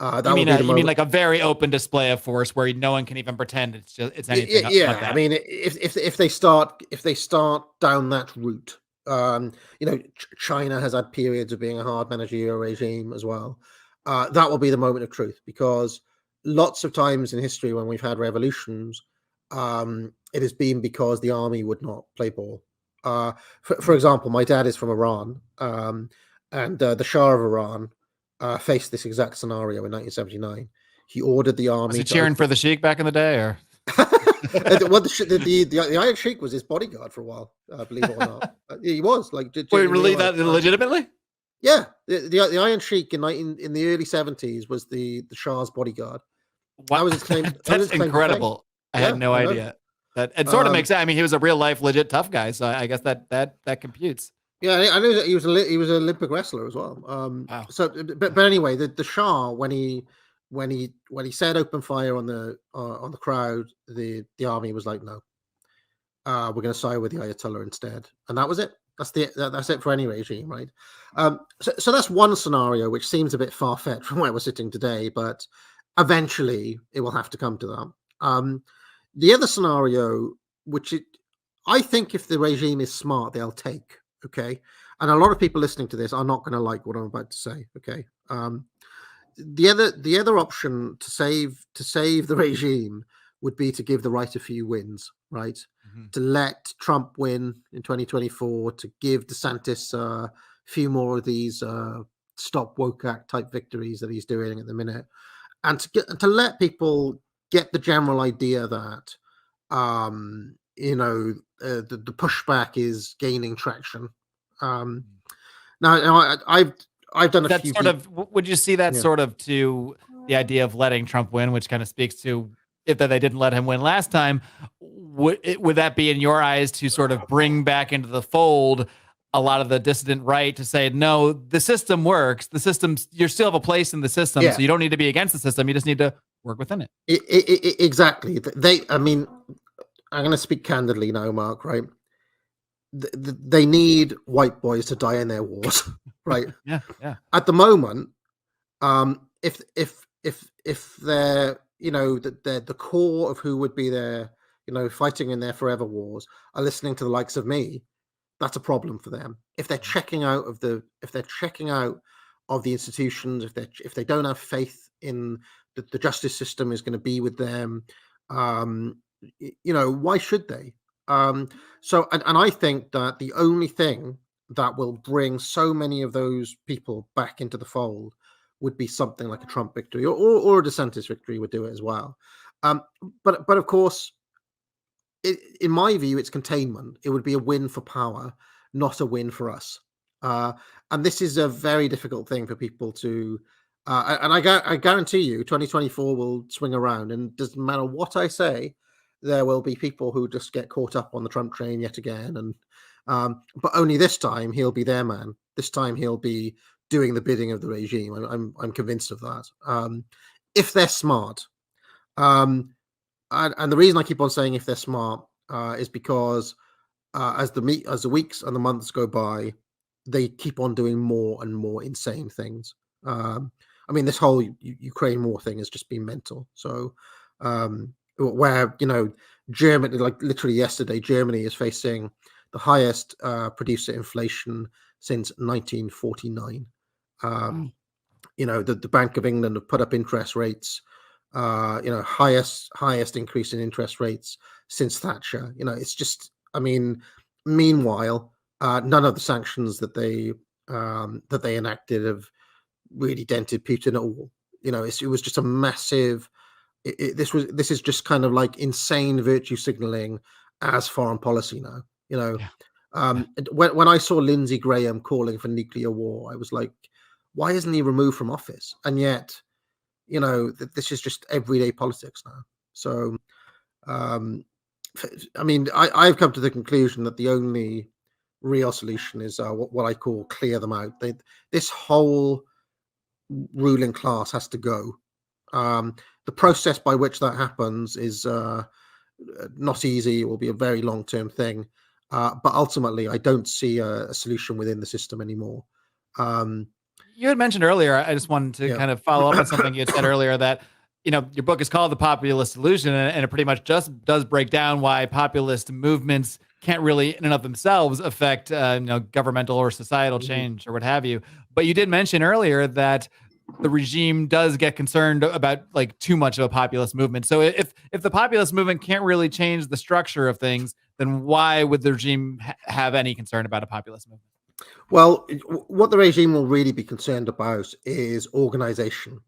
You mean like a very open display of force where no one can even pretend it's anything? Yeah, like that. I mean, if they start down that route, China has had periods of being a hard managerial regime as well. That will be the moment of truth, because lots of times in history when we've had revolutions, it has been because the army would not play ball. For example, my dad is from Iran, and the Shah of Iran faced this exact scenario in 1979. He ordered the army. Was he cheering for the Sheikh back in the day, or? Well, the Iron Sheik was his bodyguard for a while, believe it or not. He was like. Wait, really? That legitimately? Yeah, the Iron Sheik in the early 70s was the Shah's bodyguard. Wow. That was his claim. That's incredible. I had no idea. That it sort of makes sense. I mean, he was a real life legit tough guy, so I guess that computes. Yeah, I know that he was an Olympic wrestler as well. Wow. So, but anyway, the Shah, when he said open fire on the crowd, the army was like, no, we're going to side with the Ayatollah instead, and that was it. That's it for any regime, right? So that's one scenario which seems a bit far fetched from where we're sitting today, but eventually it will have to come to that. The other scenario, I think if the regime is smart, they'll take. Okay, and a lot of people listening to this are not going to like what I'm about to say. Okay, the other option to save the regime would be to give the right a few wins, right? Mm-hmm. To let Trump win in 2024, to give DeSantis a few more of these stop woke act type victories that he's doing at the minute, and to let people get the general idea that the pushback is gaining traction. Now I've done a few. Would you see that sort of to the idea of letting Trump win, which kind of speaks to if that they didn't let him win last time? Would that be in your eyes to sort of bring back into the fold a lot of the dissident right to say, no, the system works. The system, you still have a place in the system, so you don't need to be against the system. You just need to work within it. Exactly. I mean, I'm going to speak candidly now, Mark, right? They need white boys to die in their wars, right? Yeah. At the moment, if they're the core of who would be there, fighting in their forever wars, are listening to the likes of me, that's a problem for them. If they're checking out of the institutions, if they don't have faith in the justice system is going to be with them, why should they? So I think that the only thing that will bring so many of those people back into the fold would be something like a Trump victory or a DeSantis victory would do it as well. But of course, in my view, it's containment. It would be a win for power, not a win for us. And this is a very difficult thing for people to. And I guarantee you, 2024 will swing around, and it doesn't matter what I say, there will be people who just get caught up on the Trump train yet again. And but only this time he'll be their man. This time he'll be doing the bidding of the regime. I'm convinced of that. If they're smart, and the reason I keep on saying if they're smart is because as the weeks and the months go by, they keep on doing more and more insane things. I mean, this whole Ukraine war thing has just been mental. So, where Germany, like literally yesterday, Germany is facing the highest producer inflation since 1949. The Bank of England have put up interest rates, highest increase in interest rates since Thatcher. It's just, I mean, meanwhile, none of the sanctions that they enacted have really dented Putin at all. It was just a massive. This is just kind of like insane virtue signaling as foreign policy now. Yeah. When I saw Lindsey Graham calling for nuclear war, I was like, why isn't he removed from office? And yet, this is just everyday politics now. So, I mean, I've come to the conclusion that the only real solution is what I call clear them out. This whole ruling class has to go. The process by which that happens is not easy. It will be a very long-term thing. But ultimately, I don't see a solution within the system anymore. You had mentioned earlier, I just wanted to kind of follow up on something you had said earlier, that your book is called The Populist Delusion, and it pretty much just does break down why populist movements can't really in and of themselves affect governmental or societal change or what have you. But you did mention earlier that the regime does get concerned about like too much of a populist movement. So if the populist movement can't really change the structure of things, then why would the regime have any concern about a populist movement? Well, what the regime will really be concerned about is organization,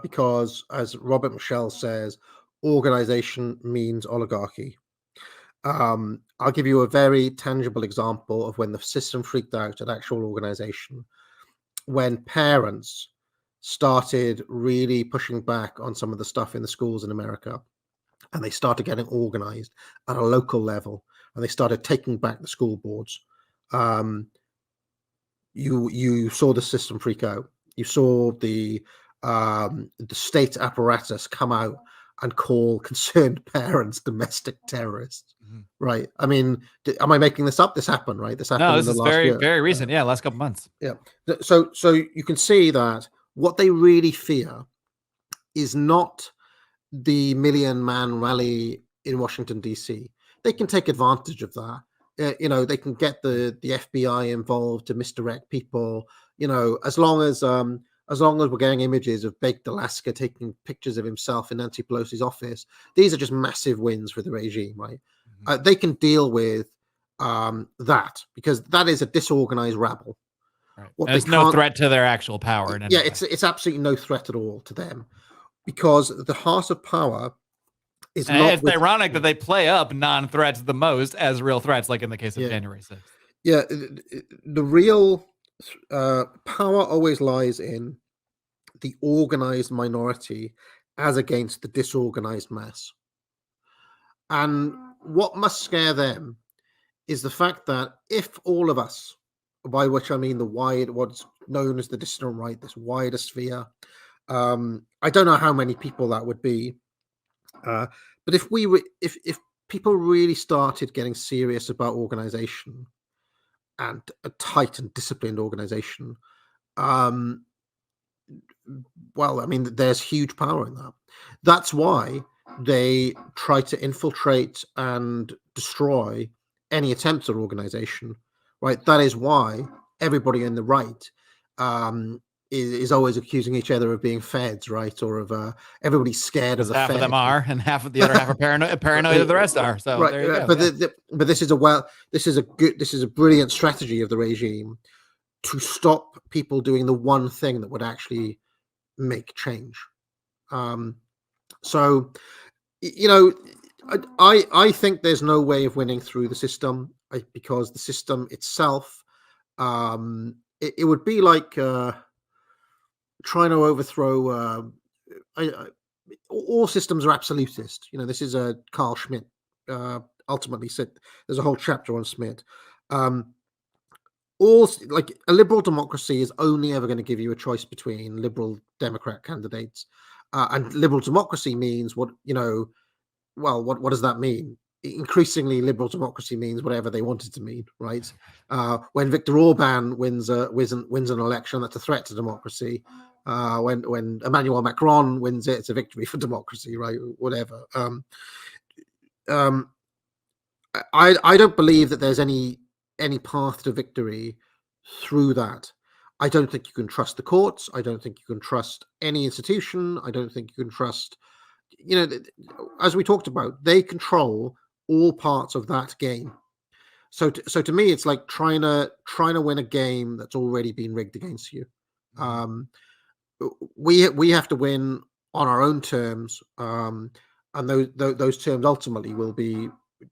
because, as Robert Michel says, organization means oligarchy. I'll give you a very tangible example of when the system freaked out at actual organization. When parents started really pushing back on some of the stuff in the schools in America, and they started getting organized at a local level, and they started taking back the school boards, you saw the system freak out. You saw the state apparatus come out and call concerned parents domestic terrorists. Right? I mean, am I making this up? This happened, right? This happened. No, this in the is last very year. very recent. Yeah, last couple months. Yeah. So you can see that what they really fear is not the million-man rally in Washington, D.C. They can take advantage of that. They can get the FBI involved to misdirect people. As long as we're getting images of Baked Alaska taking pictures of himself in Nancy Pelosi's office, these are just massive wins for the regime, right? They can deal with that, because that is a disorganized rabble. Right. There's no threat to their actual power. Yeah, it's absolutely no threat at all to them, because the heart of power is not. It's ironic that they play up non-threats the most as real threats, like in the case of January 6th. Yeah, the real power always lies in the organized minority as against the disorganized mass. And what must scare them is the fact that if all of us, by which I mean what's known as the dissident right, this wider sphere, I don't know how many people that would be, but if people really started getting serious about organization, and a tight and disciplined organization, well, I mean, there's huge power in that. That's why they try to infiltrate and destroy any attempts at organization, right? That is why everybody on the right is always accusing each other of being feds, right? Or of everybody's scared of the half Fed. of them are, and half of the other half are paranoid of the rest are. So right, there you go. But this is a brilliant strategy of the regime to stop people doing the one thing that would actually make change. So, I think there's no way of winning through the system, because the system itself, it would be like trying to overthrow. All systems are absolutist. This is a Carl Schmitt. Ultimately said, there's a whole chapter on Schmitt. Like a liberal democracy is only ever going to give you a choice between liberal Democrat candidates, and liberal democracy means what does that mean? increasingly liberal democracy means whatever they want it to mean, right? When Viktor Orban wins an election, that's a threat to democracy. When Emmanuel Macron wins it, it's a victory for democracy, right? Whatever. I don't believe that there's any path to victory through that. I don't think you can trust the courts. I don't think you can trust any institution. I don't think you can trust, as we talked about, they control all parts of that game. So to me, it's like trying to win a game that's already been rigged against you. We have to win on our own terms, and those terms ultimately will be,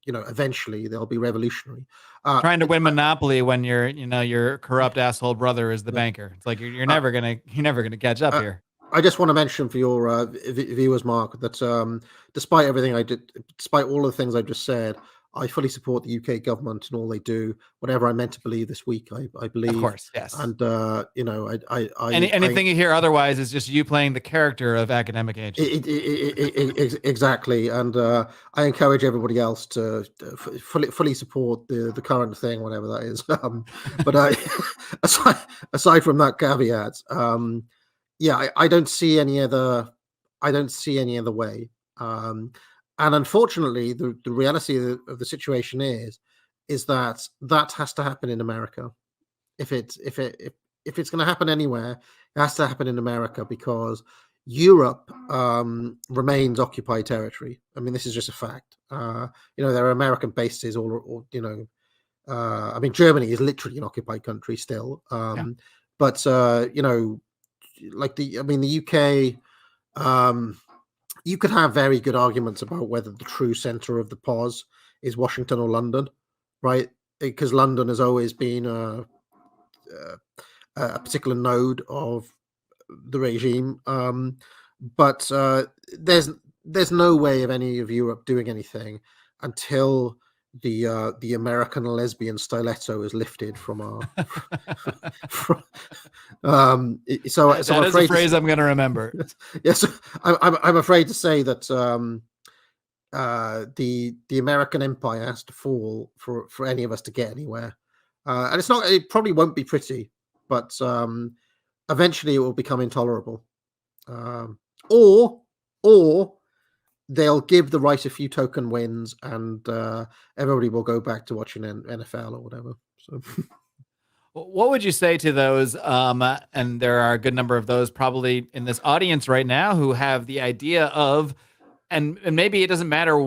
eventually they'll be revolutionary. Trying to win Monopoly when your corrupt asshole brother is the banker. It's like you're never gonna catch up here. I just want to mention for your viewers, Mark, that despite everything I did, despite all of the things I just said, I fully support the UK government and all they do. Whatever I meant to believe this week, I believe. Of course, yes. And anything you hear otherwise is just you playing the character of academic age. Exactly. And I encourage everybody else to fully support the current thing, whatever that is. But aside from that caveat, I don't see any other way. And unfortunately, the reality of the situation is that has to happen in America. If it's going to happen anywhere, it has to happen in America, because Europe remains occupied territory. I mean, this is just a fact. There are American bases I mean, Germany is literally an occupied country still. But the UK. You could have very good arguments about whether the true center of the pause is Washington or London, right? Because London has always been a particular node of the regime. But there's no way of any of Europe doing anything until the American lesbian stiletto is lifted from our. So that is a phrase I'm going to remember. Yes, I'm afraid to say that the American empire has to fall for any of us to get anywhere, and it probably won't be pretty, but eventually it will become intolerable, or they'll give the right a few token wins, and everybody will go back to watching NFL or whatever. So. What would you say to those, and there are a good number of those probably in this audience right now, who have the idea of, and maybe it doesn't matter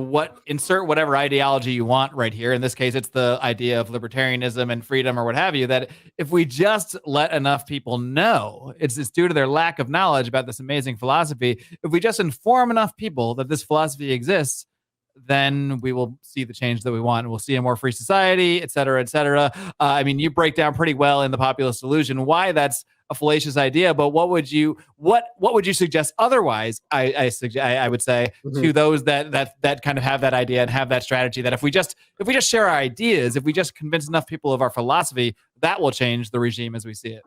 insert whatever ideology you want right here. In this case, it's the idea of libertarianism and freedom or what have you, that if we just let enough people know, it's due to their lack of knowledge about this amazing philosophy. If we just inform enough people that this philosophy exists, then we will see the change that we want. We'll see a more free society, et cetera, et cetera. I mean, you break down pretty well in the Populist Delusion why that's a fallacious idea, but what would you suggest otherwise? I would say to those that kind of have that idea and have that strategy, that if we just share our ideas, if we just convince enough people of our philosophy, that will change the regime as we see it.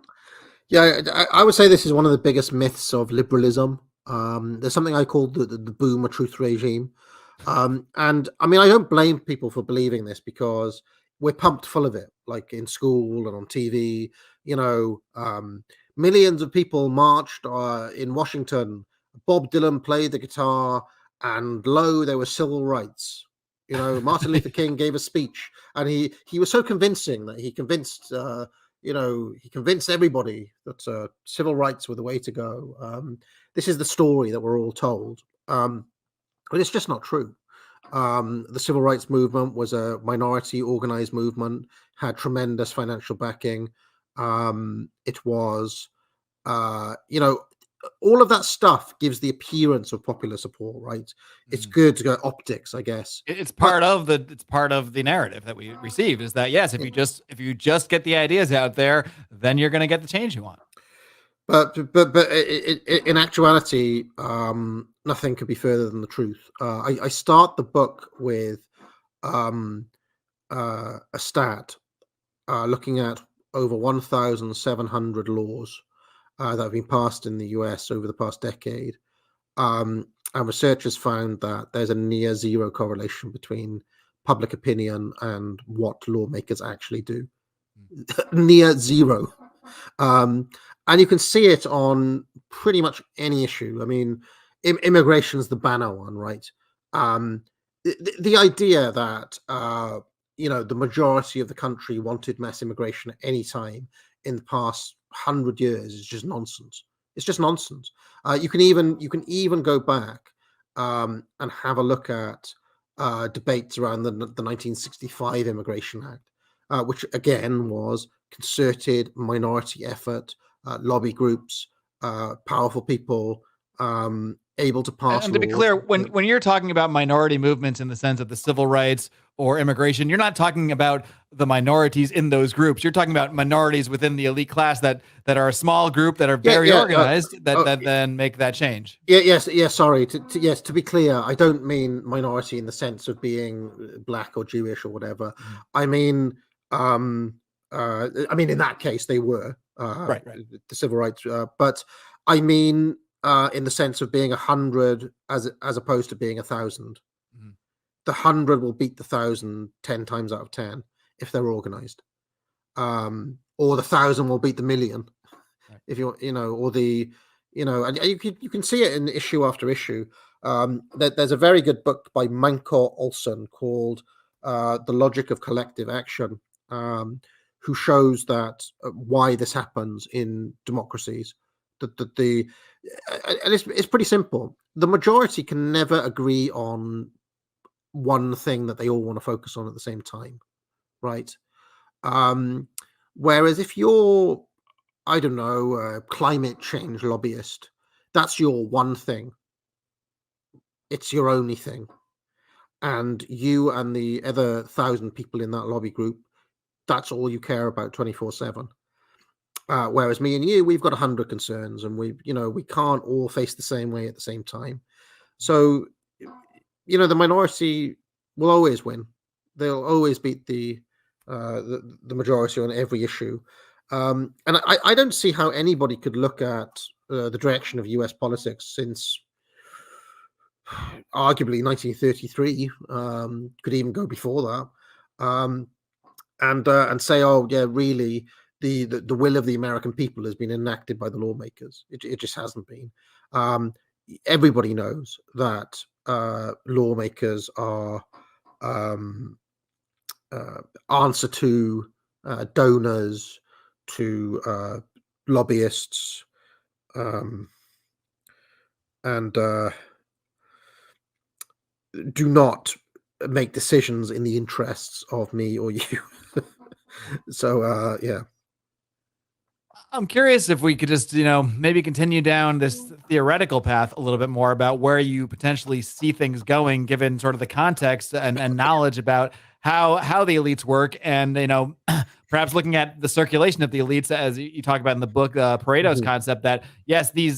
Yeah, I would say this is one of the biggest myths of liberalism. There's something I call the boomer truth regime. And I mean, I don't blame people for believing this, because we're pumped full of it, like in school and on TV. Millions of people marched in Washington. Bob Dylan played the guitar, and lo, there were civil rights. Martin Luther King gave a speech, and he was so convincing that he convinced everybody that civil rights were the way to go. This is the story that we're all told. But it's just not true. The civil rights movement was a minority organized movement, had tremendous financial backing. It was, all of that stuff gives the appearance of popular support, right? It's good to go optics, I guess. It's part of the narrative that we receive, is that yes, if you just get the ideas out there, then you're going to get the change you want. But in actuality, nothing could be further than the truth. I start the book with a stat looking at over 1,700 laws that have been passed in the US over the past decade. And researchers found that there's a near zero correlation between public opinion and what lawmakers actually do. Near zero. And you can see it on pretty much any issue. I mean, immigration is the banner one, right? The idea that the majority of the country wanted mass immigration at any time in the past 100 years is just nonsense. It's just nonsense. You can even go back and have a look at debates around the 1965 Immigration Act, which again was concerted minority effort, lobby groups, powerful people able to pass And to be laws. clear, when you're talking about minority movements in the sense of the civil rights or immigration, you're not talking about the minorities in those groups. You're talking about minorities within the elite class that are a small group that are very organized that then make that change. Yes. Sorry. To be clear, I don't mean minority in the sense of being black or Jewish or whatever. I mean, in that case they were right. the civil rights, but I mean in the sense of being 100 as opposed to being 1,000. The 100 will beat the 1,000 10 times out of 10 if they're organized, or the 1,000 will beat the million, right. If or the and you can see it in issue after issue. There's a very good book by Manco Olson called The Logic of Collective Action, who shows that why this happens in democracies. And it's pretty simple. The majority can never agree on one thing that they all want to focus on at the same time, right? Whereas if you're, I don't know, a climate change lobbyist, that's your one thing. It's your only thing. And you and the other 1,000 people in that lobby group, that's all you care about 24/7. Whereas me and you, we've got 100 concerns, and we can't all face the same way at the same time. So, the minority will always win. They'll always beat the majority on every issue. And I don't see how anybody could look at the direction of US politics since arguably 1933, could even go before that, and say, oh yeah, really, the will of the American people has been enacted by the lawmakers. It just hasn't been. Everybody knows that lawmakers are answer to donors, to lobbyists, and do not make decisions in the interests of me or you. So yeah. I'm curious if we could just, maybe continue down this theoretical path a little bit more about where you potentially see things going, given sort of the context and knowledge about how the elites work, and perhaps looking at the circulation of the elites, as you talk about in the book, Pareto's concept that yes, we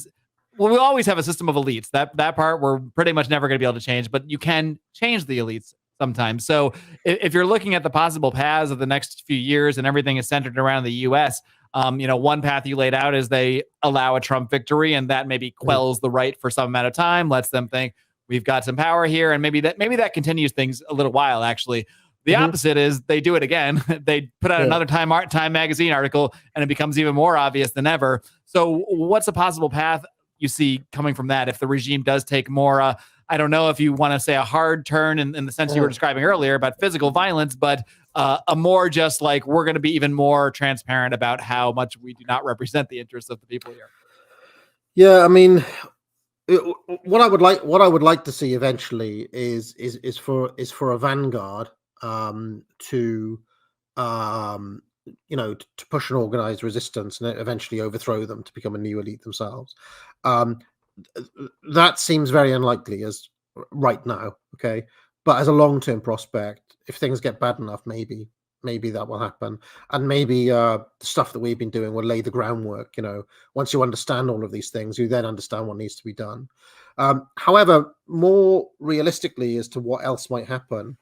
always have a system of elites. That part we're pretty much never going to be able to change, but you can change the elites sometimes. So if you're looking at the possible paths of the next few years and everything is centered around the U.S., one path you laid out is they allow a Trump victory, and that maybe quells the right for some amount of time, lets them think we've got some power here, and maybe that continues things a little while. Actually, the opposite is they do it again. They put out another Time magazine article, and it becomes even more obvious than ever. So, what's a possible path you see coming from that if the regime does take more? I don't know if you want to say a hard turn in the sense you were describing earlier about physical violence, but a more just like we're going to be even more transparent about how much we do not represent the interests of the people here. Yeah, I mean, what I would like to see eventually is for a vanguard to push an organized resistance and eventually overthrow them to become a new elite themselves. That seems very unlikely as right now, okay? But as a long-term prospect, if things get bad enough, maybe that will happen. And maybe the stuff that we've been doing will lay the groundwork. Once you understand all of these things, you then understand what needs to be done. However, more realistically as to what else might happen,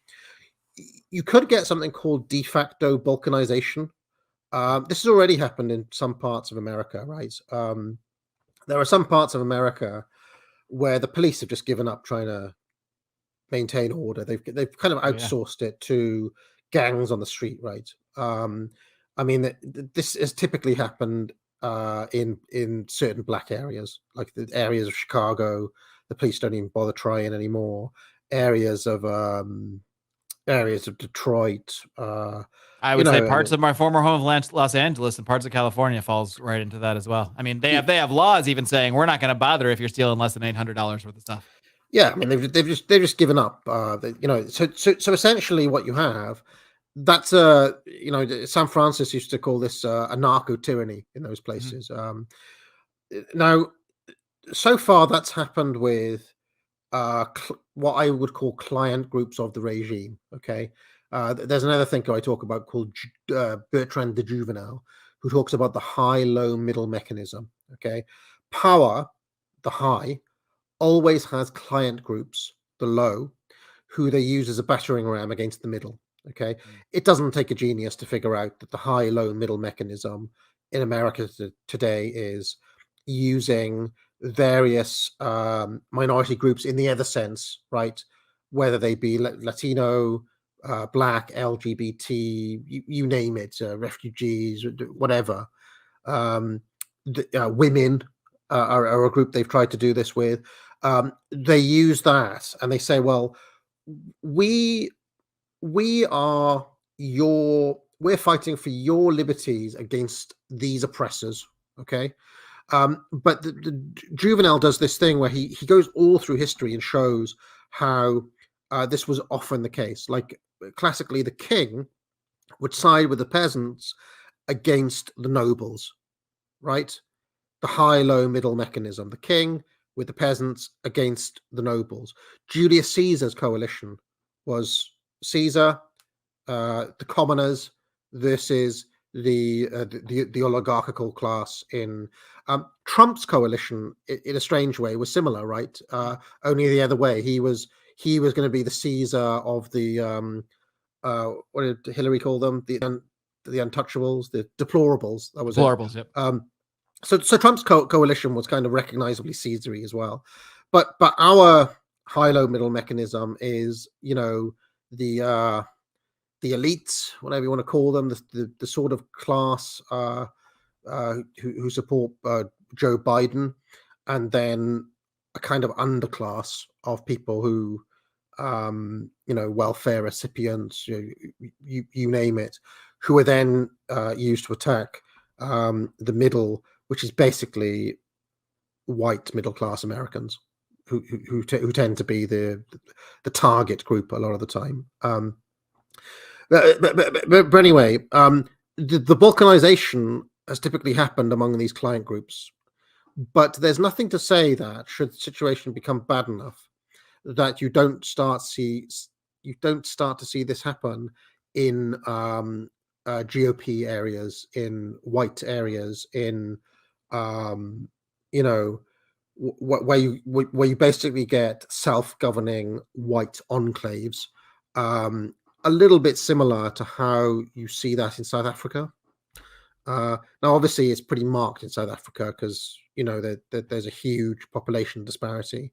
you could get something called de facto balkanization. This has already happened in some parts of America, right? There are some parts of America where the police have just given up trying to maintain order. They've kind of outsourced it to gangs on the street, right? I mean, this has typically happened in certain black areas, like the areas of Chicago. The police don't even bother trying anymore. Areas of Detroit. I would say parts of my former home of Los Angeles and parts of California falls right into that as well. I mean, they have laws even saying we're not going to bother if you're stealing less than $800 worth of stuff. Yeah, I mean they've just given up. So essentially what you have, that's San Francisco used to call this anarcho tyranny in those places. Now, so far that's happened with what I would call client groups of the regime. Okay, there's another thinker I talk about called Bertrand de Juvenel, who talks about the high-low middle mechanism. Okay, power, the high, always has client groups, the low, who they use as a battering ram against the middle. Okay, it doesn't take a genius to figure out that the high-low middle mechanism in America today is using various minority groups in the other sense, right? Whether they be Latino, Black, LGBT, you name it, refugees, whatever. Women are a group they've tried to do this with. They use that and they say, well, we're fighting for your liberties against these oppressors. Okay. But the Juvenal does this thing where he goes all through history and shows how this was often the case. Like classically, the king would side with the peasants against the nobles, right? The high-low middle mechanism. The king with the peasants against the nobles. Julius Caesar's coalition was Caesar, the commoners versus the oligarchical class. In Trump's coalition, in a strange way, was similar, right? Only the other way. He was going to be the Caesar of the what did Hillary call them? The untouchables, the deplorables. That was deplorables. Yep. So Trump's coalition was kind of recognizably Caesar-y as well, but our high-low middle mechanism is, the elites, whatever you want to call them, the sort of class who support Joe Biden, and then a kind of underclass of people who, welfare recipients, you name it, who are then used to attack the middle, which is basically white middle class Americans who tend to be the target group a lot of the time. But anyway, the balkanization has typically happened among these client groups, but there's nothing to say that should the situation become bad enough that you don't start to see this happen in GOP areas, in white areas, in where you basically get self-governing white enclaves, a little bit similar to how you see that in South Africa. Now, obviously, it's pretty marked in South Africa because there's a huge population disparity,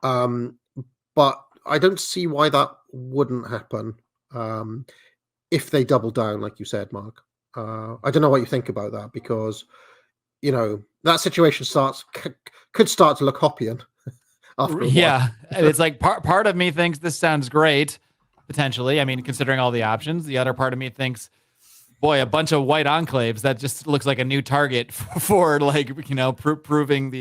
but I don't see why that wouldn't happen if they double down, like you said, Mark. I don't know what you think about that, because that situation could start to look Hoppian after a while. It's like part of me thinks this sounds great, potentially. I mean, considering all the options. The other part of me thinks, boy, a bunch of white enclaves, that just looks like a new target for proving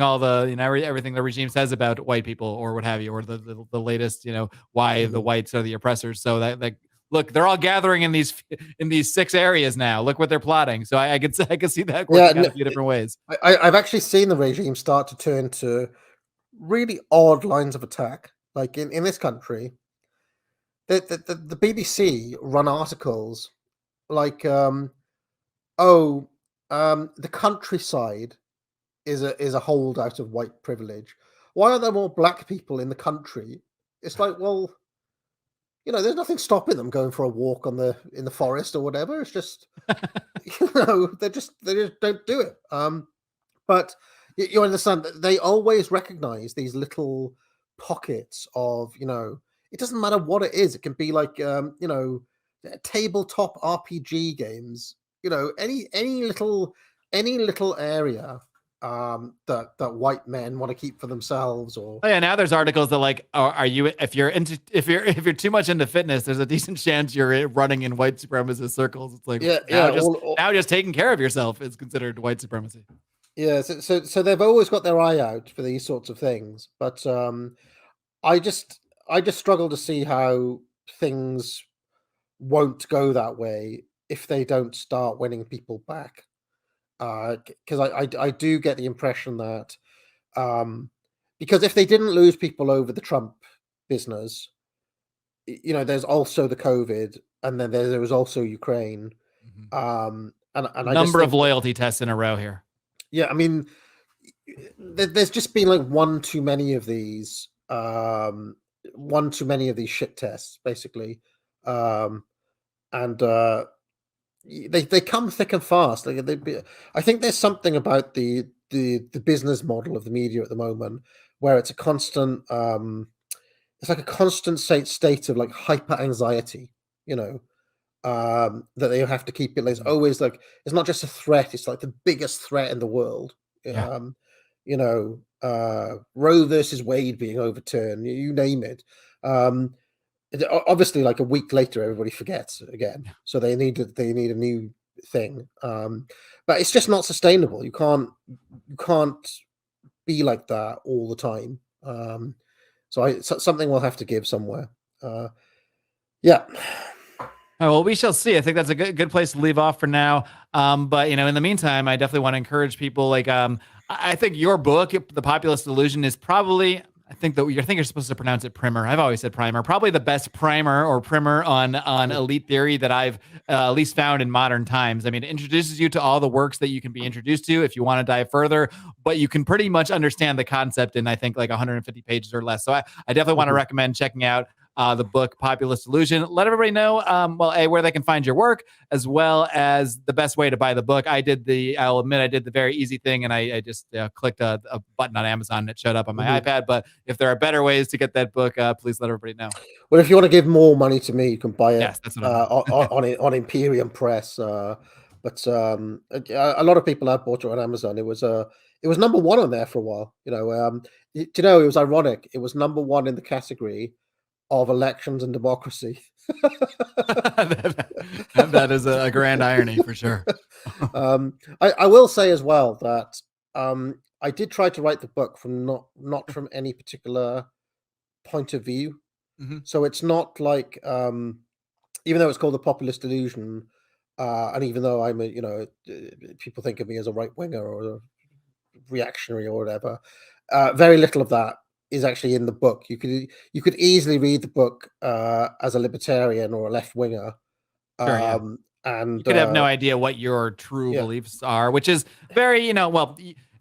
all the everything the regime says about white people or what have you, or the latest why the whites are the oppressors. So that look, they're all gathering in these 6 areas now. Look what they're plotting. So I could see that working out a few different ways. I've actually seen the regime start to turn to really odd lines of attack. Like in this country, the BBC run articles like, the countryside is a holdout of white privilege. Why are there more black people in the country? It's like, well, there's nothing stopping them going for a walk in the forest or whatever. It's just, they just don't do it. But you understand that they always recognize these little pockets of, it doesn't matter what it is. It can be like, tabletop RPG games, any little area that white men want to keep for themselves. Or oh yeah, now there's articles that like, are you if you're too much into fitness, there's a decent chance you're running in white supremacist circles. It's like now just taking care of yourself is considered white supremacy. Yeah, so they've always got their eye out for these sorts of things, but I just struggle to see how things won't go that way if they don't start winning people back. Because I do get the impression that because if they didn't lose people over the Trump business, there's also the COVID, and then there was also Ukraine. And a number of loyalty tests in a row here. Yeah, I mean, there's just been like one too many of these shit tests, basically, and they come thick and fast. I think there's something about the business model of the media at the moment where it's a constant, it's like a constant state of like hyper anxiety, that they have to keep it. There's always like, it's not just a threat; it's like the biggest threat in the world. Yeah. Roe versus Wade being overturned, you name it. Obviously, like a week later, everybody forgets again. So they need a new thing. But it's just not sustainable. You can't be like that all the time. So something will have to give somewhere. Yeah. Oh, well, we shall see. I think that's a good place to leave off for now. But in the meantime, I definitely want to encourage people. Like, I think your book, The Populist Delusion, is probably, I think you're supposed to pronounce it primer. I've always said primer. Probably the best primer on elite theory that I've at least found in modern times. I mean, it introduces you to all the works that you can be introduced to if you want to dive further, but you can pretty much understand the concept in, I think, like 150 pages or less. So I definitely want to recommend checking out the book Populist Delusion. Let everybody know, where they can find your work, as well as the best way to buy the book. I'll admit I did the very easy thing, and I just clicked a button on Amazon and it showed up on my iPad. But if there are better ways to get that book, please let everybody know. Well, if you want to give more money to me, you can buy it. Yes, that's what on Imperium Press. But a lot of people have bought it on Amazon. It was number one on there for a while. It was ironic. It was number one in the category of elections and democracy. that is a grand irony for sure. I will say as well that I did try to write the book from not from any particular point of view. So it's not like even though it's called The Populist Delusion, and even though I'm people think of me as a right winger or a reactionary or whatever, very little of that is actually in the book. You could easily read the book as a libertarian or a left winger. Sure, yeah. And you could have no idea what your true beliefs are, which is very,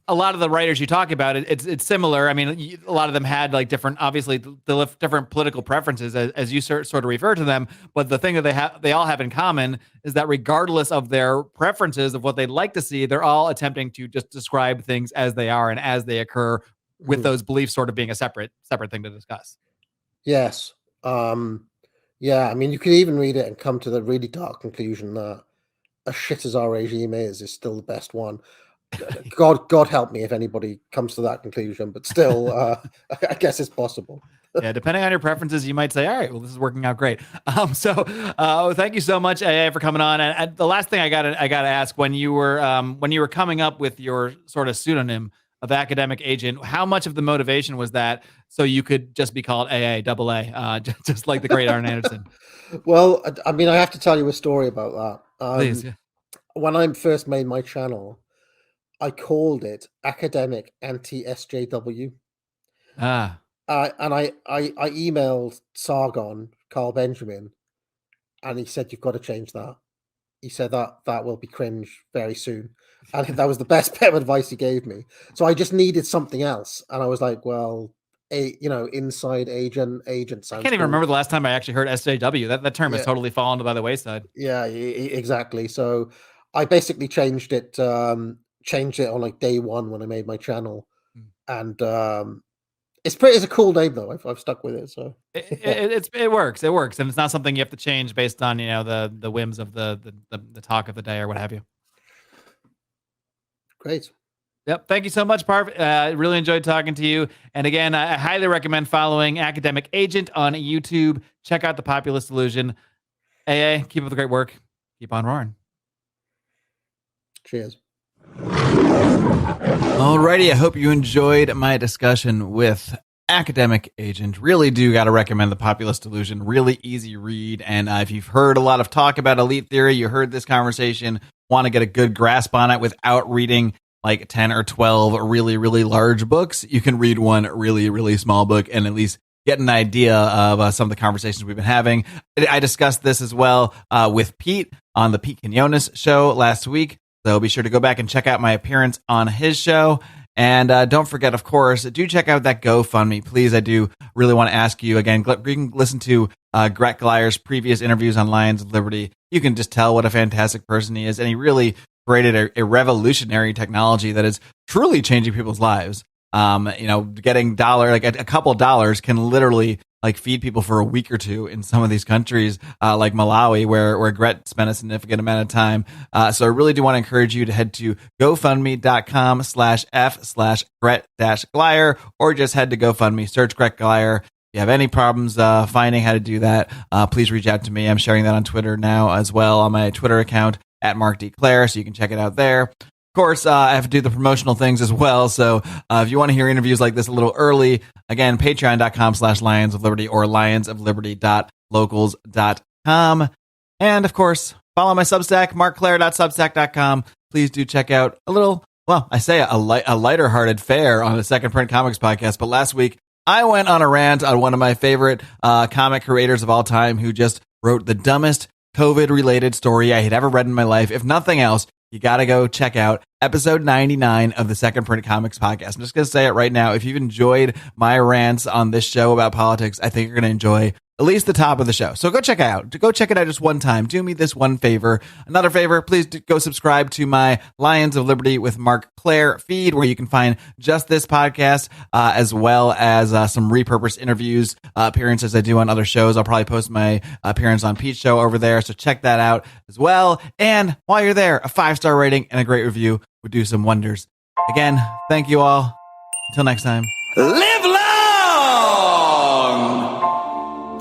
a lot of the writers you talk about, it's similar. I mean, a lot of them had like different, obviously, different political preferences as you sort of refer to them. But the thing that they all have in common is that regardless of their preferences of what they'd like to see, they're all attempting to just describe things as they are and as they occur, with those beliefs sort of being a separate thing to discuss. Yes. Yeah, I mean, you could even read it and come to the really dark conclusion that as shit as our regime is still the best one. God help me if anybody comes to that conclusion, but still, I guess it's possible. Yeah, depending on your preferences, you might say, all right, well, this is working out great. Thank you so much, AA, for coming on. And the last thing I gotta ask, when you were coming up with your sort of pseudonym of academic agent, how much of the motivation was that so you could just be called AA, just like the great Arn Anderson? Well, I mean, I have to tell you a story about that. Please, yeah. When I first made my channel, I called it Academic Anti-SJW. And I emailed Sargon, Carl Benjamin, and he said, you've got to change that. He said that will be cringe very soon. And that was the best bit of advice he gave me. So I just needed something else. And I was like, well, inside agent sounds I can't even remember the last time I actually heard SJW. That term has totally fallen by the wayside. Yeah, exactly. So I basically changed it on like day one when I made my channel. And It's a cool name though. I've stuck with it. So it works. It works, and it's not something you have to change based on the whims of the talk of the day or what have you. Great. Yep. Thank you so much, Parv. Really enjoyed talking to you. And again, I highly recommend following Academic Agent on YouTube. Check out the Populist Delusion. AA, keep up the great work. Keep on roaring. Cheers. Alrighty, I hope you enjoyed my discussion with Academic Agent. Really do got to recommend the Populist Delusion. Really easy read. And if you've heard a lot of talk about elite theory, you heard this conversation, want to get a good grasp on it without reading like 10 or 12 really, really large books, you can read one really, really small book and at least get an idea of some of the conversations we've been having. I discussed this as well with Pete on the Pete Quinones show last week. So be sure to go back and check out my appearance on his show. And don't forget, of course, do check out that GoFundMe. Please, I do really want to ask you again, you can listen to Gret Glier's previous interviews on Lions of Liberty. You can just tell what a fantastic person he is. And he really created a revolutionary technology that is truly changing people's lives. Getting a couple dollars can literally like feed people for a week or two in some of these countries, like Malawi, where Gret spent a significant amount of time. So I really do want to encourage you to head to GoFundMe.com/F/Gret-Glier, or just head to GoFundMe, search Gret Glier. If you have any problems finding how to do that, please reach out to me. I'm sharing that on Twitter now as well, on my Twitter account at Marc D. Claire, so you can check it out there. Of course, I have to do the promotional things as well. So if you want to hear interviews like this a little early, again, patreon.com/Lions of Liberty or lionsofliberty.locals.com. And of course, follow my Substack, marcclaire.substack.com. Please do check out a lighter hearted fare on the Second Print Comics podcast. But last week, I went on a rant on one of my favorite comic creators of all time who just wrote the dumbest COVID-related story I had ever read in my life. If nothing else, you got to go check out episode 99 of the Second Print Comics podcast. I'm just going to say it right now. If you've enjoyed my rants on this show about politics, I think you're going to enjoy at least the top of the show. So go check it out. Go check it out just one time. Do me this one favor. Another favor, please go subscribe to my Lions of Liberty with Marc Claire feed, where you can find just this podcast, as well as some repurposed interviews, appearances I do on other shows. I'll probably post my appearance on Pete's show over there. So check that out as well. And while you're there, a 5-star rating and a great review would do some wonders. Again, thank you all. Until next time. Live long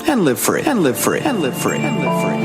and live free, and live free, and live free, and live free.